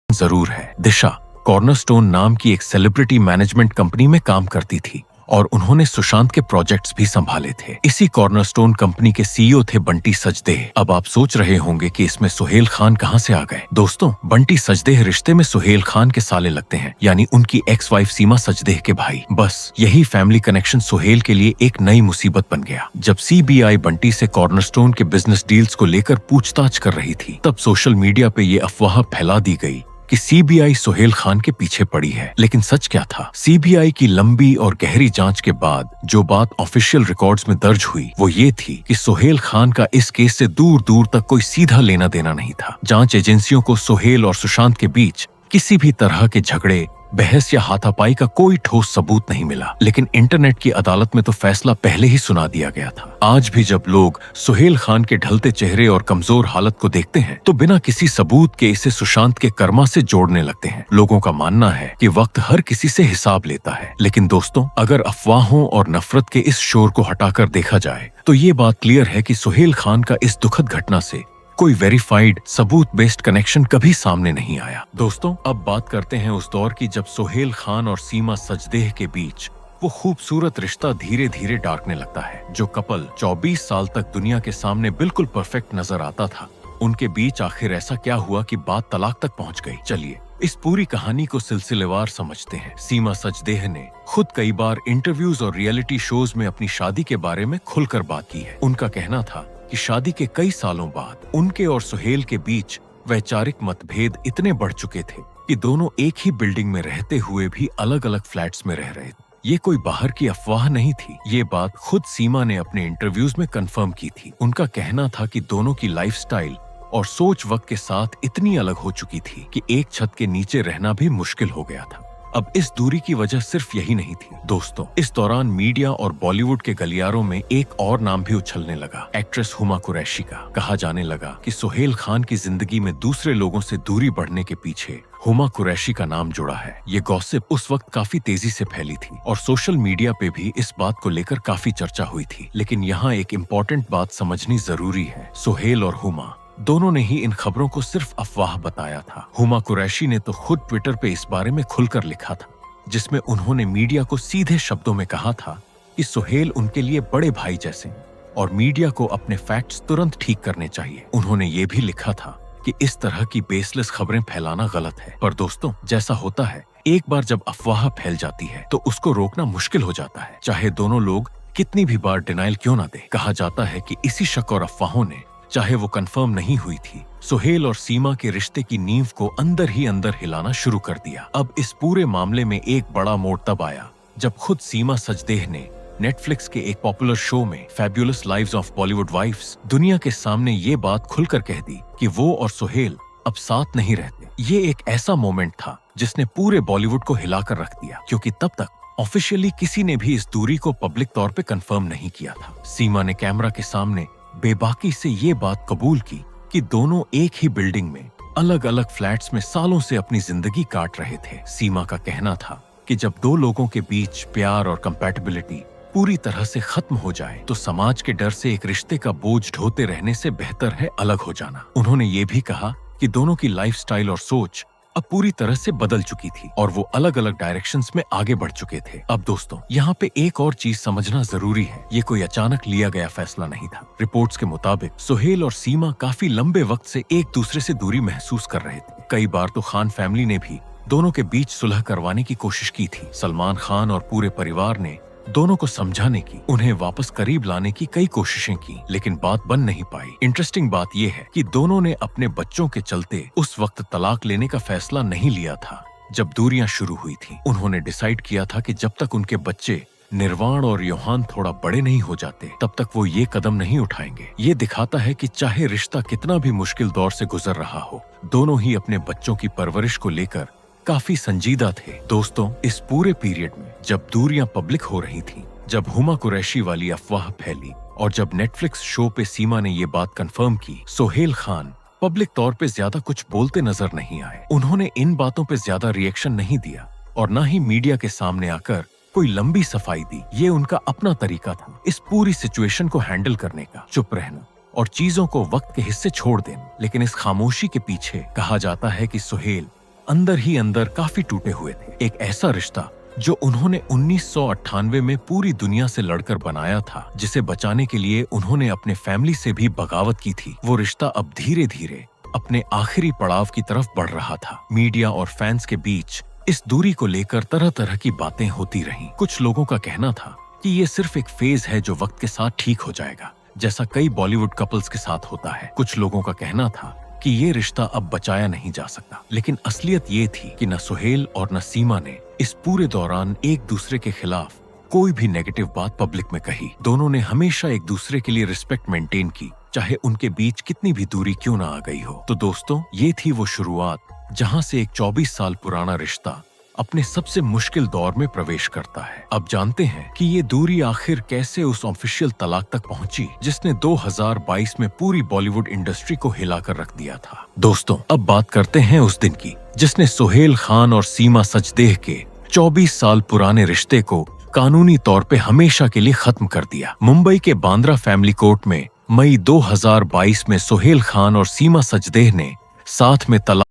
जरूर है। दिशा कॉर्नरस्टोन नाम की एक सेलिब्रिटी मैनेजमेंट कंपनी में काम करती थी और उन्होंने सुशांत के प्रोजेक्ट्स भी संभाले थे। इसी कॉर्नरस्टोन कंपनी के सीईओ थे बंटी सचदेह। अब आप सोच रहे होंगे कि इसमें सुहेल खान कहां से आ गए। दोस्तों, बंटी सचदेह रिश्ते में सुहेल खान के साले लगते हैं, यानी उनकी एक्स वाइफ सीमा सचदेह के भाई। बस यही फैमिली कनेक्शन सुहेल के लिए एक नई मुसीबत बन गया। जब सीबीआई बंटी से कॉर्नरस्टोन के बिजनेस डील्स को लेकर पूछताछ कर रही थी, तब सोशल मीडिया पे ये अफवाह फैला दी गई कि सीबीआई सुहेल खान के पीछे पड़ी है। लेकिन सच क्या था? सीबीआई की लंबी और गहरी जांच के बाद जो बात ऑफिशियल रिकॉर्ड्स में दर्ज हुई वो ये थी कि सुहेल खान का इस केस से दूर दूर तक कोई सीधा लेना देना नहीं था। जांच एजेंसियों को सुहेल और सुशांत के बीच किसी भी तरह के झगड़े, बहस या हाथापाई का कोई ठोस सबूत नहीं मिला। लेकिन इंटरनेट की अदालत में तो फैसला पहले ही सुना दिया गया था। आज भी जब लोग सुहेल खान के ढलते चेहरे और कमजोर हालत को देखते हैं तो बिना किसी सबूत के इसे सुशांत के कर्मा से जोड़ने लगते हैं। लोगों का मानना है कि वक्त हर किसी से हिसाब लेता है। लेकिन दोस्तों, अगर अफवाहों और नफरत के इस शोर को हटाकर देखा जाए तो ये बात क्लियर है कि सुहेल खान का इस दुखद घटना से कोई वेरीफाइड सबूत बेस्ड कनेक्शन कभी सामने नहीं आया। दोस्तों, अब बात करते हैं उस दौर की जब सुहेल खान और सीमा सचदेह के बीच वो खूबसूरत रिश्ता धीरे धीरे डार्कने लगता है। जो कपल 24 साल तक दुनिया के सामने बिल्कुल परफेक्ट नजर आता था, उनके बीच आखिर ऐसा क्या हुआ कि बात तलाक तक पहुंच गई। चलिए इस पूरी कहानी को सिलसिलेवार समझते हैं। सीमा सचदेह ने खुद कई बार इंटरव्यूज और रियलिटी शोज में अपनी शादी के बारे में खुलकर बात की है। उनका कहना था कि शादी के कई सालों बाद उनके और सुहेल के बीच वैचारिक मतभेद इतने बढ़ चुके थे कि दोनों एक ही बिल्डिंग में रहते हुए भी अलग अलग फ्लैट्स में रह रहे थे। ये कोई बाहर की अफवाह नहीं थी, ये बात खुद सीमा ने अपने इंटरव्यूज में कंफर्म की थी। उनका कहना था कि दोनों की लाइफस्टाइल और सोच वक्त के साथ इतनी अलग हो चुकी थी कि एक छत के नीचे रहना भी मुश्किल हो गया था। अब इस दूरी की वजह सिर्फ यही नहीं थी। दोस्तों, इस दौरान मीडिया और बॉलीवुड के गलियारों में एक और नाम भी उछलने लगा, एक्ट्रेस हुमा कुरैशी का। कहा जाने लगा कि सुहेल खान की जिंदगी में दूसरे लोगों से दूरी बढ़ने के पीछे हुमा कुरैशी का नाम जुड़ा है। ये गॉसिप उस वक्त काफी तेजी से फैली थी और सोशल मीडिया पे भी इस बात को लेकर काफी चर्चा हुई थी। लेकिन यहाँ एक इम्पोर्टेंट बात समझनी जरूरी है, सुहेल और हुमा दोनों ने ही इन खबरों को सिर्फ अफवाह बताया था। हुमा कुरैशी ने तो खुद ट्विटर पे इस बारे में खुलकर लिखा था, जिसमें उन्होंने मीडिया को सीधे शब्दों में कहा था कि सुहेल उनके लिए बड़े भाई जैसे और मीडिया को अपने फैक्ट्स तुरंत ठीक करने चाहिए। उन्होंने ये भी लिखा था कि इस तरह की बेसलेस खबरें फैलाना गलत है। पर दोस्तों, जैसा होता है, एक बार जब अफवाह फैल जाती है तो उसको रोकना मुश्किल हो जाता है, चाहे दोनों लोग कितनी भी बार डिनाइल क्यों ना दे। कहा जाता है कि इसी शक और अफवाहों ने, चाहे वो कंफर्म नहीं हुई थी, सुहेल और सीमा के रिश्ते की नींव को अंदर ही अंदर हिलाना शुरू कर दिया। अब इस पूरे मामले में एक बड़ा मोड़ तब आया जब खुद सीमा सचदेह ने नेटफ्लिक्स के एक पॉपुलर शो में Fabulous Lives of Bollywood Wives दुनिया के सामने ये बात खुलकर कह दी कि वो और सुहेल अब साथ नहीं रहते। ये एक ऐसा मोमेंट था जिसने पूरे बॉलीवुड को हिलाकर रख दिया, क्योंकि तब तक ऑफिशियली किसी ने भी इस दूरी को पब्लिक तौर पे कंफर्म नहीं किया था। सीमा ने कैमरा के सामने बेबाकी से ये बात कबूल की कि दोनों एक ही बिल्डिंग में अलग अलग फ्लैट्स में सालों से अपनी जिंदगी काट रहे थे। सीमा का कहना था कि जब दो लोगों के बीच प्यार और कंपैटिबिलिटी पूरी तरह से खत्म हो जाए तो समाज के डर से एक रिश्ते का बोझ ढोते रहने से बेहतर है अलग हो जाना। उन्होंने ये भी कहा कि दोनों की लाइफस्टाइल और सोच अब पूरी तरह से बदल चुकी थी और वो अलग अलग डायरेक्शंस में आगे बढ़ चुके थे। अब दोस्तों, यहाँ पे एक और चीज समझना जरूरी है, ये कोई अचानक लिया गया फैसला नहीं था। रिपोर्ट्स के मुताबिक सुहेल और सीमा काफी लंबे वक्त से एक दूसरे से दूरी महसूस कर रहे थे। कई बार तो खान फैमिली ने भी दोनों के बीच सुलह करवाने की कोशिश की थी। सलमान खान और पूरे परिवार ने दोनों को समझाने की, उन्हें वापस करीब लाने की कई कोशिशें की, लेकिन बात बन नहीं पाई। इंटरेस्टिंग बात यह है कि दोनों ने अपने बच्चों के चलते उस वक्त तलाक लेने का फैसला नहीं लिया था जब दूरियां शुरू हुई थी। उन्होंने डिसाइड किया था कि जब तक उनके बच्चे निर्वाण और योहान थोड़ा बड़े नहीं हो जाते तब तक वो ये कदम नहीं उठाएंगे। ये दिखाता है कि चाहे रिश्ता कितना भी मुश्किल दौर से गुजर रहा हो, दोनों ही अपने बच्चों की परवरिश को लेकर काफी संजीदा थे। दोस्तों, इस पूरे पीरियड में जब दूरियां पब्लिक हो रही थीं, जब हुमा कुरैशी वाली अफवाह फैली और जब नेटफ्लिक्स शो पे सीमा ने ये बात कंफर्म की, सुहेल खान पब्लिक तौर पे ज्यादा कुछ बोलते नजर नहीं आए। उन्होंने इन बातों पे ज्यादा रिएक्शन नहीं दिया और न ही मीडिया के सामने आकर कोई लंबी सफाई दी। ये उनका अपना तरीका था इस पूरी सिचुएशन को हैंडल करने का, चुप रहना और चीजों को वक्त के हिस्से छोड़ देना। लेकिन इस खामोशी के पीछे कहा जाता है कि सुहेल अंदर ही अंदर काफी टूटे हुए थे। एक ऐसा रिश्ता जो उन्होंने 1998 में पूरी दुनिया से लड़कर बनाया था, जिसे बचाने के लिए उन्होंने अपने फैमिली से भी बगावत की थी, वो रिश्ता अब धीरे धीरे अपने आखिरी पड़ाव की तरफ बढ़ रहा था। मीडिया और फैंस के बीच इस दूरी को लेकर तरह तरह की बातें होती रहीं। कुछ लोगों का कहना था कि ये सिर्फ एक फेज है जो वक्त के साथ ठीक हो जाएगा, जैसा कई बॉलीवुड कपल्स के साथ होता है। कुछ लोगों का कहना था कि ये रिश्ता अब बचाया नहीं जा सकता। लेकिन असलियत ये थी कि न सुहेल और न सीमा ने इस पूरे दौरान एक दूसरे के खिलाफ कोई भी नेगेटिव बात पब्लिक में कही। दोनों ने हमेशा एक दूसरे के लिए रिस्पेक्ट मेंटेन की, चाहे उनके बीच कितनी भी दूरी क्यों ना आ गई हो। तो दोस्तों, ये थी वो शुरुआत जहां से एक 24 साल पुराना रिश्ता अपने सबसे मुश्किल दौर में प्रवेश करता है। अब जानते हैं कि ये दूरी आखिर कैसे उस ऑफिशियल तलाक तक पहुंची जिसने 2022 में पूरी बॉलीवुड इंडस्ट्री को हिलाकर रख दिया था। दोस्तों, अब बात करते हैं उस दिन की जिसने सुहेल खान और सीमा सचदेह के 24 साल पुराने रिश्ते को कानूनी तौर पे हमेशा के लिए खत्म कर दिया। मुंबई के बांद्रा फैमिली कोर्ट में मई 2022 में सुहेल खान और सीमा सचदेह ने साथ में तलाक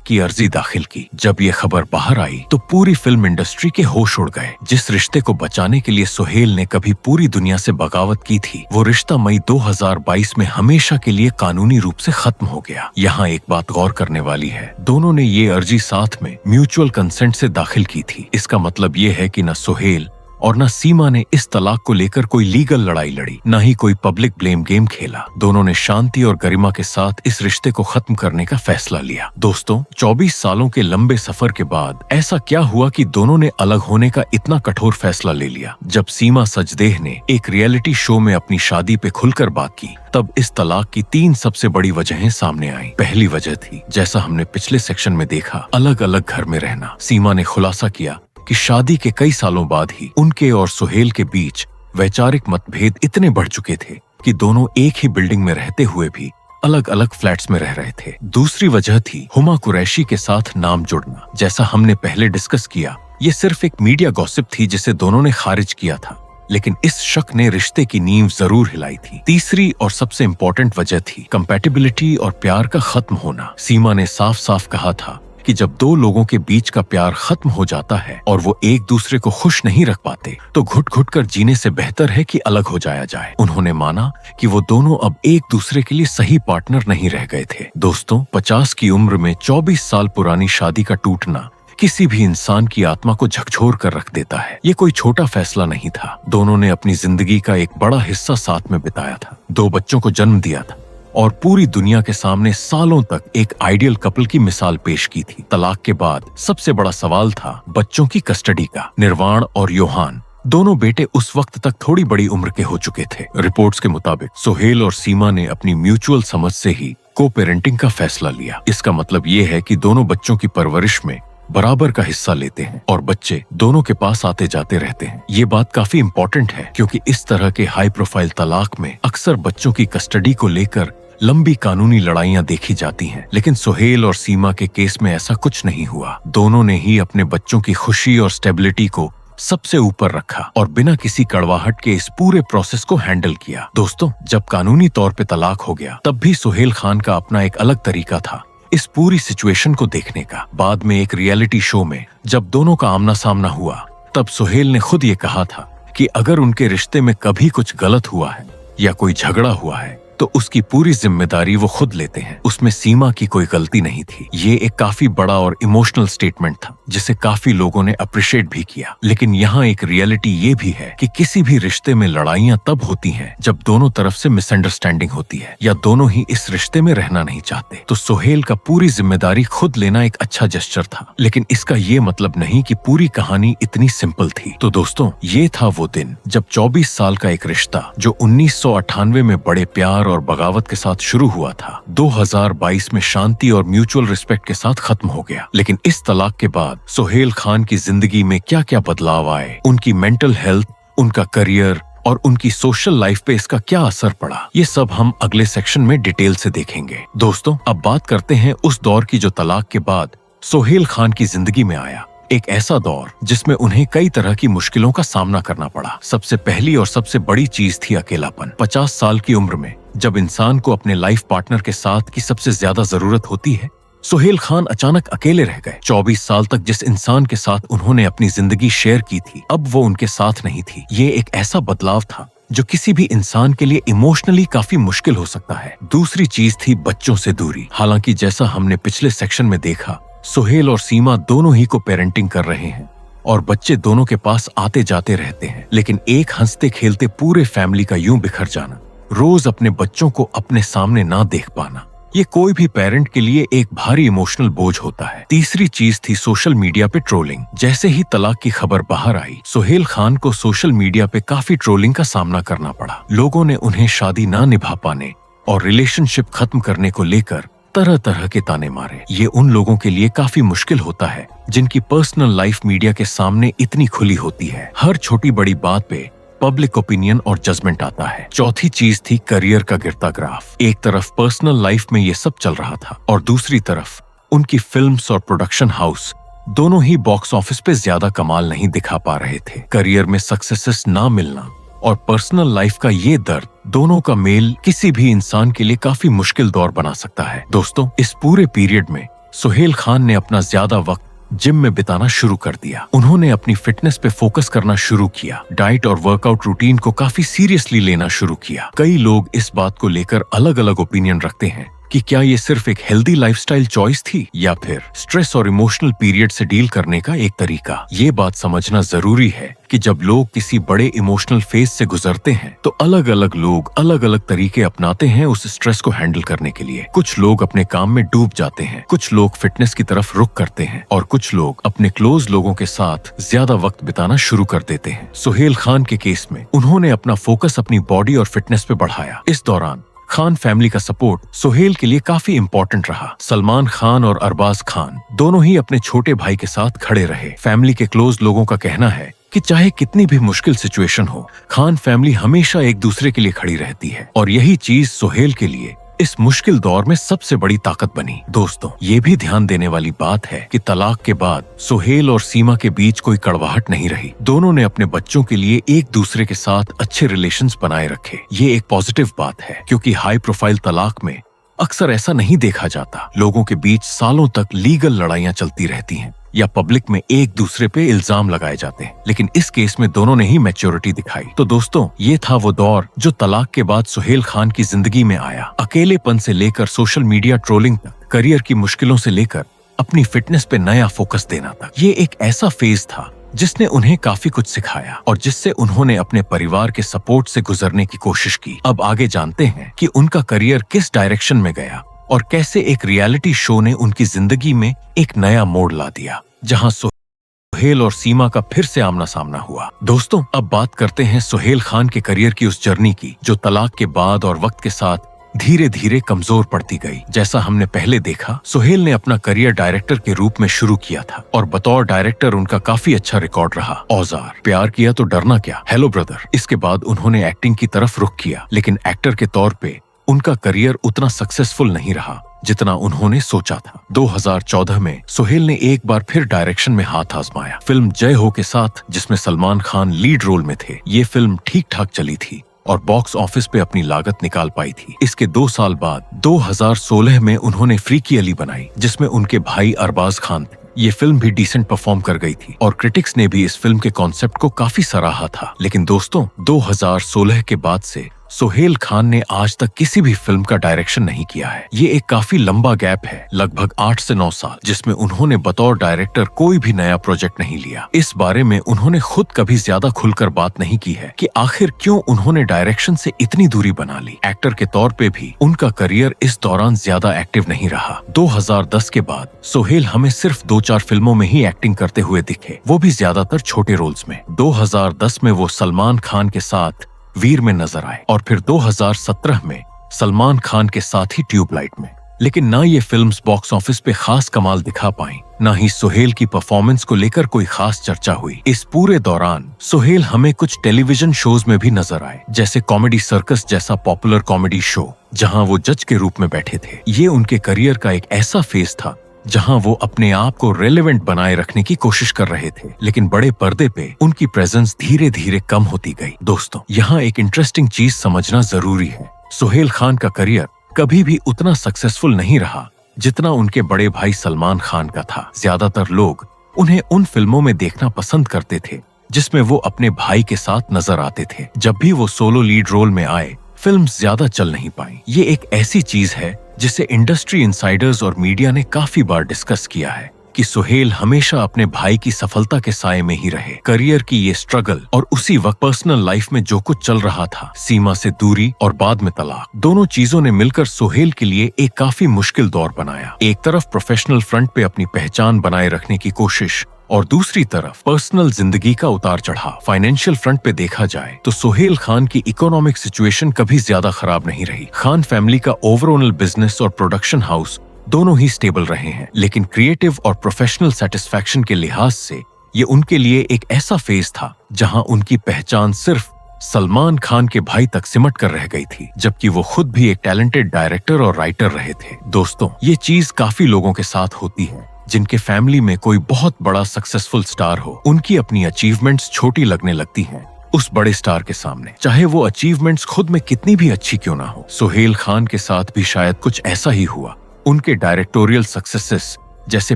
की अर्जी दाखिल की। जब ये खबर बाहर आई तो पूरी फिल्म इंडस्ट्री के होश उड़ गए। जिस रिश्ते को बचाने के लिए सुहेल ने कभी पूरी दुनिया से बगावत की थी, वो रिश्ता मई 2022 में हमेशा के लिए कानूनी रूप से खत्म हो गया। यहाँ एक बात गौर करने वाली है, दोनों ने ये अर्जी साथ में म्यूचुअल कंसेंट से दाखिल की थी। इसका मतलब ये है कि न सुहेल और न सीमा ने इस तलाक को लेकर कोई लीगल लड़ाई लड़ी, न ही कोई पब्लिक ब्लेम गेम खेला। दोनों ने शांति और गरिमा के साथ इस रिश्ते को खत्म करने का फैसला लिया। दोस्तों, 24 सालों के लंबे सफर के बाद ऐसा क्या हुआ कि दोनों ने अलग होने का इतना कठोर फैसला ले लिया? जब सीमा सचदेह ने एक रियलिटी शो में अपनी शादी पे खुलकर बात की, तब इस तलाक की 3 सबसे बड़ी वजहें सामने आईं। पहली वजह थी, जैसा हमने पिछले सेक्शन में देखा, अलग अलग घर में रहना। सीमा ने खुलासा किया कि शादी के कई सालों बाद ही उनके और सुहेल के बीच वैचारिक मतभेद इतने बढ़ चुके थे कि दोनों एक ही बिल्डिंग में रहते हुए भी अलग अलग फ्लैट्स में रह रहे थे। दूसरी वजह थी हुमा कुरैशी के साथ नाम जुड़ना। जैसा हमने पहले डिस्कस किया, ये सिर्फ एक मीडिया गॉसिप थी जिसे दोनों ने खारिज किया था, लेकिन इस शक ने रिश्ते की नींव जरूर हिलाई थी। तीसरी और सबसे इम्पोर्टेंट वजह थी कंपैटिबिलिटी और प्यार का खत्म होना। सीमा ने साफ साफ कहा था कि जब दो लोगों के बीच का प्यार खत्म हो जाता है और वो एक दूसरे को खुश नहीं रख पाते, तो घुट घुट कर जीने से बेहतर है कि अलग हो जाया जाए। उन्होंने माना कि वो दोनों अब एक दूसरे के लिए सही पार्टनर नहीं रह गए थे। दोस्तों, 50 की उम्र में 24 साल पुरानी शादी का टूटना किसी भी इंसान की आत्मा को झकझोर कर रख देता है। ये कोई छोटा फैसला नहीं था। दोनों ने अपनी जिंदगी का एक बड़ा हिस्सा साथ में बिताया था, 2 बच्चों को जन्म दिया था और पूरी दुनिया के सामने सालों तक एक आइडियल कपल की मिसाल पेश की थी। तलाक के बाद सबसे बड़ा सवाल था बच्चों की कस्टडी का। निर्वाण और योहान दोनों बेटे उस वक्त तक थोड़ी बड़ी उम्र के हो चुके थे। रिपोर्ट्स के मुताबिक सुहेल और सीमा ने अपनी म्यूचुअल समझ से ही को पेरेंटिंग का फैसला लिया। इसका मतलब ये है कि दोनों बच्चों की परवरिश में बराबर का हिस्सा लेते हैं और बच्चे दोनों के पास आते जाते रहते हैं। ये बात काफी इम्पोर्टेंट है क्योंकि इस तरह के हाई प्रोफाइल तलाक में अक्सर बच्चों की कस्टडी को लेकर लंबी कानूनी लड़ाइयां देखी जाती हैं, लेकिन सुहेल और सीमा के केस में ऐसा कुछ नहीं हुआ। दोनों ने ही अपने बच्चों की खुशी और स्टेबिलिटी को सबसे ऊपर रखा और बिना किसी कड़वाहट के इस पूरे प्रोसेस को हैंडल किया। दोस्तों, जब कानूनी तौर पे तलाक हो गया, तब भी सुहेल खान का अपना एक अलग तरीका था इस पूरी सिचुएशन को देखने का। बाद में एक रियलिटी शो में जब दोनों का आमना सामना हुआ, तब सुहेल ने खुद ये कहा था कि अगर उनके रिश्ते में कभी कुछ गलत हुआ है या कोई झगड़ा हुआ है तो उसकी पूरी जिम्मेदारी वो खुद लेते हैं। उसमें सीमा की कोई गलती नहीं थी। ये एक काफी बड़ा और इमोशनल स्टेटमेंट था जिसे काफी लोगों ने अप्रिशिएट भी किया। लेकिन यहाँ एक रियलिटी ये भी है कि किसी भी रिश्ते में लड़ाइयाँ तब होती हैं जब दोनों तरफ से मिसअंडरस्टैंडिंग होती है या दोनों ही इस रिश्ते में रहना नहीं चाहते। तो सुहेल का पूरी जिम्मेदारी खुद लेना एक अच्छा जेस्चर था, लेकिन इसका ये मतलब नहीं कि पूरी कहानी इतनी सिंपल थी। तो दोस्तों, ये था वो दिन जब 24 साल का एक रिश्ता जो 1998 में बड़े प्यार और बगावत के साथ शुरू हुआ था, 2022 में शांति और म्यूचुअल रिस्पेक्ट के साथ खत्म हो गया। लेकिन इस तलाक के बाद सुहेल खान की जिंदगी में क्या क्या बदलाव आए, उनकी मेंटल हेल्थ, उनका करियर और उनकी सोशल लाइफ पे इसका क्या असर पड़ा, ये सब हम अगले सेक्शन में डिटेल से देखेंगे। दोस्तों, अब बात करते हैं उस दौर की जो तलाक के बाद सुहेल खान की जिंदगी में आया। एक ऐसा दौर जिसमें उन्हें कई तरह की मुश्किलों का सामना करना पड़ा। सबसे पहली और सबसे बड़ी चीज थी अकेलापन। 50 साल की उम्र में जब इंसान को अपने लाइफ पार्टनर के साथ की सबसे ज्यादा जरूरत होती है, सुहेल खान अचानक अकेले रह गए। 24 साल तक जिस इंसान के साथ उन्होंने अपनी जिंदगी शेयर की थी, अब वो उनके साथ नहीं थी। ये एक ऐसा बदलाव था जो किसी भी इंसान के लिए इमोशनली काफी मुश्किल हो सकता है। दूसरी चीज थी बच्चों से दूरी। हालांकि जैसा हमने पिछले सेक्शन में देखा, सुहेल और सीमा दोनों ही को पेरेंटिंग कर रहे हैं और बच्चे दोनों के पास आते जाते रहते हैं, लेकिन एक हंसते खेलते पूरे फैमिली का यूं बिखर जाना, रोज अपने बच्चों को अपने सामने ना देख पाना, ये कोई भी पेरेंट के लिए एक भारी इमोशनल बोझ होता है। तीसरी चीज थी सोशल मीडिया पे ट्रोलिंग। जैसे ही तलाक की खबर बाहर आई, सुहेल खान को सोशल मीडिया पे काफी ट्रोलिंग का सामना करना पड़ा। लोगों ने उन्हें शादी ना निभा पाने और रिलेशनशिप खत्म करने को लेकर तरह तरह के ताने मारे। ये उन लोगों के लिए काफी मुश्किल होता है जिनकी पर्सनल लाइफ मीडिया के सामने इतनी खुली होती है। हर छोटी बड़ी बात पे पब्लिक ओपिनियन और जजमेंट आता है। चौथी चीज थी करियर का गिरता ग्राफ। एक तरफ पर्सनल लाइफ में ये सब चल रहा था और दूसरी तरफ उनकी फिल्म्स और प्रोडक्शन हाउस दोनों ही बॉक्स ऑफिस पे ज्यादा कमाल नहीं दिखा पा रहे थे। करियर में सक्सेसेस ना मिलना और पर्सनल लाइफ का ये दर्द, दोनों का मेल किसी भी इंसान के लिए काफी मुश्किल दौर बना सकता है। दोस्तों, इस पूरे पीरियड में सुहेल खान ने अपना ज्यादा वक्त जिम में बिताना शुरू कर दिया। उन्होंने अपनी फिटनेस पे फोकस करना शुरू किया, डाइट और वर्कआउट रूटीन को काफी सीरियसली लेना शुरू किया। कई लोग इस बात को लेकर अलग अलग ओपिनियन रखते हैं कि क्या ये सिर्फ एक हेल्दी लाइफस्टाइल चॉइस थी या फिर स्ट्रेस और इमोशनल पीरियड से डील करने का एक तरीका। ये बात समझना जरूरी है कि जब लोग किसी बड़े इमोशनल फेज से गुजरते हैं तो अलग अलग लोग अलग अलग तरीके अपनाते हैं उस स्ट्रेस को हैंडल करने के लिए। कुछ लोग अपने काम में डूब जाते हैं, कुछ लोग फिटनेस की तरफ रुख करते हैं और कुछ लोग अपने क्लोज लोगों के साथ ज्यादा वक्त बिताना शुरू कर देते हैं। सुहेल खान के केस में उन्होंने अपना फोकस अपनी बॉडी और फिटनेस पे बढ़ाया। इस दौरान खान फैमिली का सपोर्ट सुहेल के लिए काफी इम्पोर्टेंट रहा। सलमान खान और अरबाज खान दोनों ही अपने छोटे भाई के साथ खड़े रहे। फैमिली के क्लोज लोगों का कहना है कि चाहे कितनी भी मुश्किल सिचुएशन हो, खान फैमिली हमेशा एक दूसरे के लिए खड़ी रहती है और यही चीज सुहेल के लिए इस मुश्किल दौर में सबसे बड़ी ताकत बनी। दोस्तों, ये भी ध्यान देने वाली बात है कि तलाक के बाद सुहेल और सीमा के बीच कोई कड़वाहट नहीं रही। दोनों ने अपने बच्चों के लिए एक दूसरे के साथ अच्छे रिलेशंस बनाए रखे। ये एक पॉजिटिव बात है क्योंकि हाई प्रोफाइल तलाक में अक्सर ऐसा नहीं देखा जाता। लोगों के बीच सालों तक लीगल लड़ाइयां चलती रहती हैं या पब्लिक में एक दूसरे पे इल्जाम लगाए जाते हैं, लेकिन इस केस में दोनों ने ही मैच्योरिटी दिखाई। तो दोस्तों, ये था वो दौर जो तलाक के बाद सुहेल खान की जिंदगी में आया। अकेलेपन से लेकर सोशल मीडिया ट्रोलिंग तक, करियर की मुश्किलों से लेकर अपनी फिटनेस पे नया फोकस देना तक, ये एक ऐसा फेज था जिसने उन्हें काफी कुछ सिखाया और जिससे उन्होंने अपने परिवार के सपोर्ट से गुजरने की कोशिश की। अब आगे जानते हैं कि उनका करियर किस डायरेक्शन में गया और कैसे एक रियलिटी शो ने उनकी जिंदगी में एक नया मोड़ ला दिया, जहां सुहेल और सीमा का फिर से आमना सामना हुआ। दोस्तों, अब बात करते हैं सुहेल खान के करियर की उस जर्नी की जो तलाक के बाद और वक्त के साथ धीरे धीरे कमजोर पड़ती गई। जैसा हमने पहले देखा, सुहेल ने अपना करियर डायरेक्टर के रूप में शुरू किया था और बतौर डायरेक्टर उनका काफी अच्छा रिकॉर्ड रहा। औजार, प्यार किया तो डरना क्या, हेलो ब्रदर, इसके बाद उन्होंने एक्टिंग की तरफ रुख किया, लेकिन एक्टर के तौर पे उनका करियर उतना सक्सेसफुल नहीं रहा जितना उन्होंने सोचा था। 2014 में सुहेल ने एक बार फिर डायरेक्शन में हाथ आजमाया, फिल्म जय हो के साथ, जिसमें सलमान खान लीड रोल में थे। ये फिल्म ठीक ठाक चली थी और बॉक्स ऑफिस पे अपनी लागत निकाल पाई थी। इसके 2 साल बाद 2016 में उन्होंने फ्रीकी अली बनाई, जिसमें उनके भाई अरबाज खान थे। ये फिल्म भी डिसेंट परफॉर्म कर गई थी और क्रिटिक्स ने भी इस फिल्म के कॉन्सेप्ट को काफी सराहा था। लेकिन दोस्तों, 2016 के बाद से सुहेल खान ने आज तक किसी भी फिल्म का डायरेक्शन नहीं किया है। ये एक काफी लंबा गैप है, लगभग 8 से 9 साल, जिसमें उन्होंने बतौर डायरेक्टर कोई भी नया प्रोजेक्ट नहीं लिया। इस बारे में उन्होंने खुद कभी ज्यादा खुलकर बात नहीं की है कि आखिर क्यों उन्होंने डायरेक्शन से इतनी दूरी बना ली। एक्टर के तौर पे भी उनका करियर इस दौरान ज्यादा एक्टिव नहीं रहा। 2010 के बाद सुहेल हमें सिर्फ 2-4 फिल्मों में ही एक्टिंग करते हुए दिखे, वो भी ज्यादातर छोटे रोल्स में। 2010 में वो सलमान खान के साथ वीर में नजर आए और फिर 2017 में सलमान खान के साथ ही ट्यूबलाइट में। लेकिन ना ये फिल्म्स बॉक्स ऑफिस पे खास कमाल दिखा पाईं, ना ही सुहेल की परफॉर्मेंस को लेकर कोई खास चर्चा हुई। इस पूरे दौरान सुहेल हमें कुछ टेलीविजन शोज में भी नजर आए, जैसे कॉमेडी सर्कस जैसा पॉपुलर कॉमेडी शो, जहां वो जज के रूप में बैठे थे। ये उनके करियर का एक ऐसा फेज था जहां वो अपने आप को रेलेवेंट बनाए रखने की कोशिश कर रहे थे, लेकिन बड़े पर्दे पे उनकी प्रेजेंस धीरे धीरे कम होती गई। दोस्तों, यहाँ एक इंटरेस्टिंग चीज समझना जरूरी है। सुहेल खान का करियर कभी भी उतना सक्सेसफुल नहीं रहा जितना उनके बड़े भाई सलमान खान का था। ज्यादातर लोग उन्हें उन फिल्मों में देखना पसंद करते थे जिसमें वो अपने भाई के साथ नजर आते थे। जब भी वो सोलो लीड रोल में आए, फिल्म ज्यादा चल नहीं पाई। ये एक ऐसी चीज है जिसे इंडस्ट्री इनसाइडर्स और मीडिया ने काफी बार डिस्कस किया है कि सुहेल हमेशा अपने भाई की सफलता के साए में ही रहे। करियर की ये स्ट्रगल और उसी वक्त पर्सनल लाइफ में जो कुछ चल रहा था, सीमा से दूरी और बाद में तलाक, दोनों चीजों ने मिलकर सुहेल के लिए एक काफी मुश्किल दौर बनाया। एक तरफ प्रोफेशनल फ्रंट पे अपनी पहचान बनाए रखने की कोशिश और दूसरी तरफ पर्सनल जिंदगी का उतार चढ़ाव। फाइनेंशियल फ्रंट पे देखा जाए तो सुहेल खान की इकोनॉमिक सिचुएशन कभी ज्यादा खराब नहीं रही। खान फैमिली का ओवरऑल बिजनेस और प्रोडक्शन हाउस दोनों ही स्टेबल रहे हैं, लेकिन क्रिएटिव और प्रोफेशनल सेटिस्फैक्शन के लिहाज से ये उनके लिए एक ऐसा फेज था जहां उनकी पहचान सिर्फ सलमान खान के भाई तक सिमट कर रह गई थी, जबकि वो खुद भी एक टैलेंटेड डायरेक्टर और राइटर रहे थे। दोस्तों, ये चीज काफी लोगों के साथ होती है जिनके फैमिली में कोई बहुत बड़ा सक्सेसफुल स्टार हो। उनकी अपनी अचीवमेंट्स छोटी लगने लगती हैं उस बड़े स्टार के सामने, चाहे वो अचीवमेंट्स खुद में कितनी भी अच्छी क्यों ना हो। सुहेल खान के साथ भी शायद कुछ ऐसा ही हुआ। उनके डायरेक्टोरियल सक्सेसेस जैसे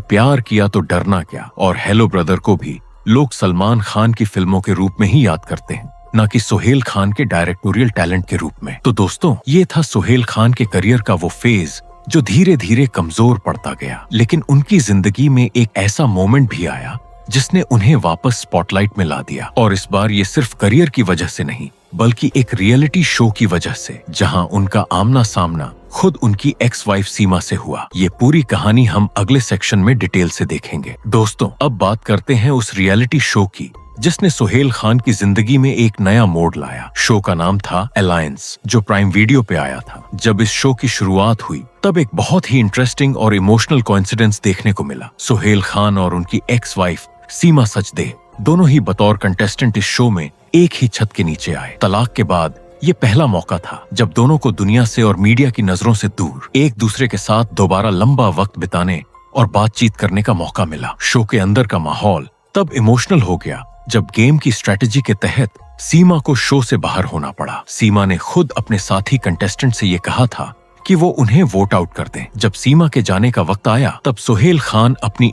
प्यार किया तो डरना क्या और हेलो ब्रदर को भी लोग सलमान खान की फिल्मों के रूप में ही याद करते हैं, न कि सुहेल खान के डायरेक्टोरियल टैलेंट के रूप में। तो दोस्तों, ये था सुहेल खान के करियर का वो फेज जो धीरे धीरे कमजोर पड़ता गया। लेकिन उनकी जिंदगी में एक ऐसा मोमेंट भी आया जिसने उन्हें वापस स्पॉटलाइट में ला दिया, और इस बार ये सिर्फ करियर की वजह से नहीं बल्कि एक रियलिटी शो की वजह से, जहां उनका आमना सामना खुद उनकी एक्स वाइफ सीमा से हुआ। ये पूरी कहानी हम अगले सेक्शन में डिटेल से देखेंगे। दोस्तों, अब बात करते हैं उस रियलिटी शो की जिसने सुहेल खान की जिंदगी में एक नया मोड़ लाया। शो का नाम था अलायंस, जो प्राइम वीडियो पे आया था। जब इस शो की शुरुआत हुई तब एक बहुत ही इंटरेस्टिंग और इमोशनल कोइंसिडेंस देखने को मिला। सुहेल खान और उनकी एक्स वाइफ सीमा सचदेव दोनों ही बतौर कंटेस्टेंट इस शो में एक ही छत के नीचे आए। तलाक के बाद ये पहला मौका था जब दोनों को दुनिया से और मीडिया की नजरों से दूर एक दूसरे के साथ दोबारा लंबा वक्त बिताने और बातचीत करने का मौका मिला। शो के अंदर का माहौल तब इमोशनल हो गया जब गेम की स्ट्रेटेजी के तहत सीमा को शो से बाहर होना पड़ा। सीमा ने खुद अपने साथी कंटेस्टेंट से ये कहा था कि वो उन्हें वोट आउट कर दें। जब सीमा के जाने का वक्त आया तब सुहेल खान अपनी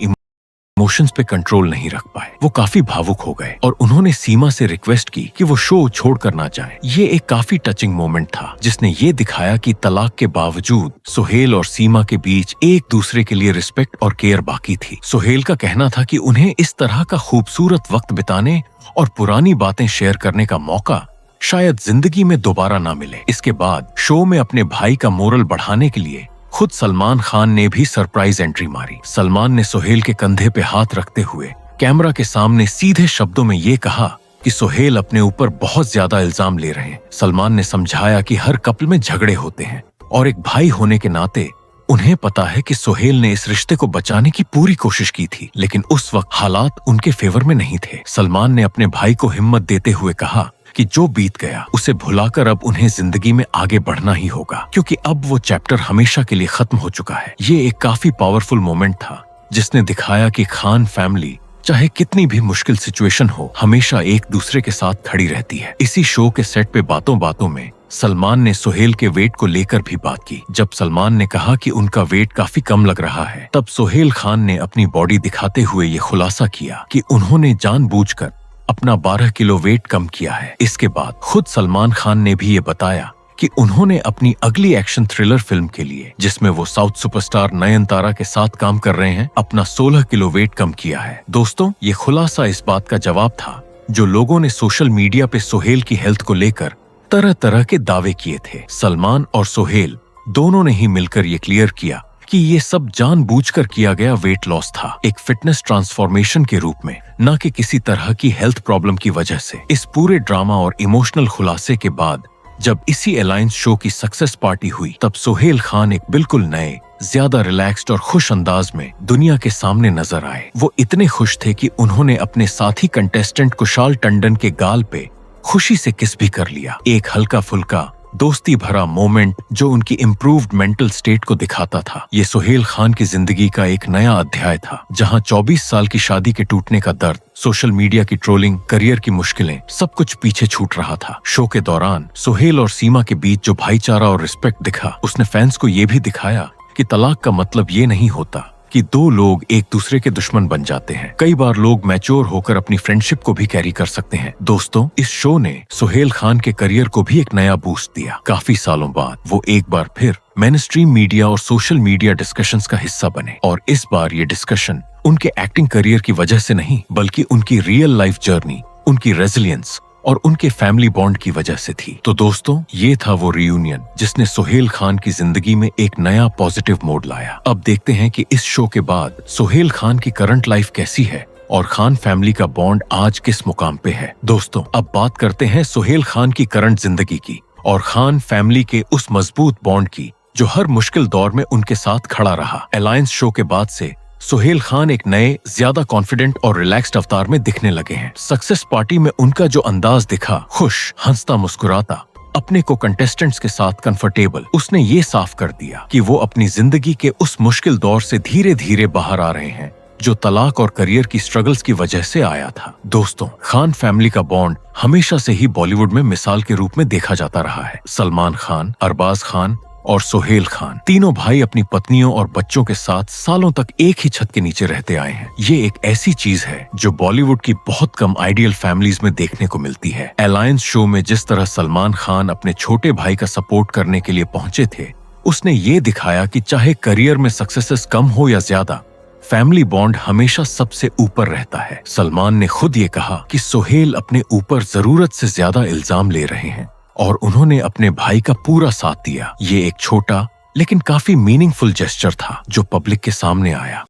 इमोशंस पे कंट्रोल नहीं रख पाए। वो काफी भावुक हो गए और उन्होंने सीमा से रिक्वेस्ट की कि वो शो छोड़कर ना जाए। ये एक काफी टचिंग मोमेंट था जिसने ये दिखाया कि तलाक के बावजूद सुहेल और सीमा के बीच एक दूसरे के लिए रिस्पेक्ट और केयर बाकी थी। सुहेल का कहना था कि उन्हें इस तरह का खूबसूरत वक्त बिताने और पुरानी बातें शेयर करने का मौका शायद जिंदगी में दोबारा ना मिले। इसके बाद शो में अपने भाई का मोरल बढ़ाने के लिए खुद सलमान खान ने भी सरप्राइज एंट्री मारी। सलमान ने सुहेल के कंधे पे हाथ रखते हुए कैमरा के सामने सीधे शब्दों में ये कहा कि सुहेल अपने ऊपर बहुत ज्यादा इल्जाम ले रहे हैं। सलमान ने समझाया कि हर कपल में झगड़े होते हैं और एक भाई होने के नाते उन्हें पता है कि सुहेल ने इस रिश्ते को बचाने की पूरी कोशिश की थी, लेकिन उस वक्त हालात उनके फेवर में नहीं थे। सलमान ने अपने भाई को हिम्मत देते हुए कहा कि जो बीत गया उसे भुलाकर अब उन्हें जिंदगी में आगे बढ़ना ही होगा, क्योंकि अब वो चैप्टर हमेशा के लिए खत्म हो चुका है। ये एक काफी पावरफुल मोमेंट था जिसने दिखाया कि खान फैमिली चाहे कितनी भी मुश्किल सिचुएशन हो, हमेशा एक दूसरे के साथ खड़ी रहती है। इसी शो के सेट पे बातों बातों में सलमान ने सोहेल के वेट को लेकर भी बात की। जब सलमान ने कहा कि उनका वेट काफी कम लग रहा है, तब सोहेल खान ने अपनी बॉडी दिखाते हुए ये खुलासा किया कि उन्होंने जानबूझकर अपना 12 किलो वेट कम किया है। इसके बाद खुद सलमान खान ने भी ये बताया कि उन्होंने अपनी अगली एक्शन थ्रिलर फिल्म के लिए, जिसमें वो साउथ सुपरस्टार नयनतारा के साथ काम कर रहे हैं, अपना 16 किलो वेट कम किया है। दोस्तों, ये खुलासा इस बात का जवाब था जो लोगों ने सोशल मीडिया पे सोहेल की हेल्थ को लेकर तरह तरह के दावे किए थे। सलमान और सोहेल दोनों ने ही मिलकर ये क्लियर किया कि ये सब जानबूझकर किया गया वेट लॉस था, एक फिटनेस ट्रांसफॉर्मेशन के रूप में, न कि किसी तरह की हेल्थ प्रॉब्लम की वजह से। इस पूरे ड्रामा और इमोशनल खुलासे के बाद जब इसी अलायंस शो की सक्सेस पार्टी हुई, तब सोहेल खान एक बिल्कुल नए, ज्यादा रिलैक्स्ड और खुश अंदाज में दुनिया के सामने नजर आए। वो इतने खुश थे कि उन्होंने अपने साथी कंटेस्टेंट कुशाल टंडन के गाल पे खुशी से किस भी कर लिया। एक हल्का फुल्का दोस्ती भरा मोमेंट जो उनकी इम्प्रूव्ड मेंटल स्टेट को दिखाता था। ये सोहेल खान की जिंदगी का एक नया अध्याय था, जहां 24 साल की शादी के टूटने का दर्द, सोशल मीडिया की ट्रोलिंग, करियर की मुश्किलें, सब कुछ पीछे छूट रहा था। शो के दौरान सोहेल और सीमा के बीच जो भाईचारा और रिस्पेक्ट दिखा, उसने फैंस को ये भी दिखाया कि तलाक का मतलब ये नहीं होता कि दो लोग एक दूसरे के दुश्मन बन जाते हैं। कई बार लोग मैच्योर होकर अपनी फ्रेंडशिप को भी कैरी कर सकते हैं। दोस्तों, इस शो ने सोहेल खान के करियर को भी एक नया बूस्ट दिया। काफी सालों बाद वो एक बार फिर मेनस्ट्रीम मीडिया और सोशल मीडिया डिस्कशंस का हिस्सा बने, और इस बार ये डिस्कशन उनके एक्टिंग करियर की वजह से नहीं, बल्कि उनकी रियल लाइफ जर्नी, उनकी रेजिलियंस और उनके फैमिली बॉन्ड की वजह से थी। तो दोस्तों, ये था वो रियूनियन जिसने सोहेल खान की जिंदगी में एक नया पॉजिटिव मोड लाया। अब देखते हैं कि इस शो के बाद सोहेल खान की करंट लाइफ कैसी है और खान फैमिली का बॉन्ड आज किस मुकाम पे है। दोस्तों, अब बात करते हैं सोहेल खान की करंट जिंदगी की और खान फैमिली के उस मजबूत बॉन्ड की जो हर मुश्किल दौर में उनके साथ खड़ा रहा। अलायंस शो के बाद से सोहेल खान एक नए, ज्यादा कॉन्फिडेंट और रिलैक्स्ड अवतार में दिखने लगे हैं। सक्सेस पार्टी में उनका जो अंदाज दिखा, खुश, हंसता मुस्कुराता, अपने को कंटेस्टेंट्स के साथ कंफर्टेबल, उसने ये साफ कर दिया कि वो अपनी जिंदगी के उस मुश्किल दौर से धीरे धीरे बाहर आ रहे हैं जो तलाक और करियर की स्ट्रगल्स की वजह से आया था। दोस्तों, खान फैमिली का बॉन्ड हमेशा से ही बॉलीवुड में मिसाल के रूप में देखा जाता रहा है। सलमान खान, अरबाज खान और सोहेल खान, तीनों भाई अपनी पत्नियों और बच्चों के साथ सालों तक एक ही छत के नीचे रहते आए हैं। ये एक ऐसी चीज है जो बॉलीवुड की बहुत कम आइडियल फैमिलीज में देखने को मिलती है। अलायंस शो में जिस तरह सलमान खान अपने छोटे भाई का सपोर्ट करने के लिए पहुंचे थे, उसने ये दिखाया कि चाहे करियर में सक्सेसेस कम हो या ज्यादा, फैमिली बॉन्ड हमेशा सबसे ऊपर रहता है। सलमान ने खुद ये कहा कि सोहेल अपने ऊपर जरूरत से ज्यादा इल्जाम ले रहे हैं और उन्होंने अपने भाई का पूरा साथ दिया। ये एक छोटा लेकिन काफी मीनिंगफुल जेस्चर था जो पब्लिक के सामने आया।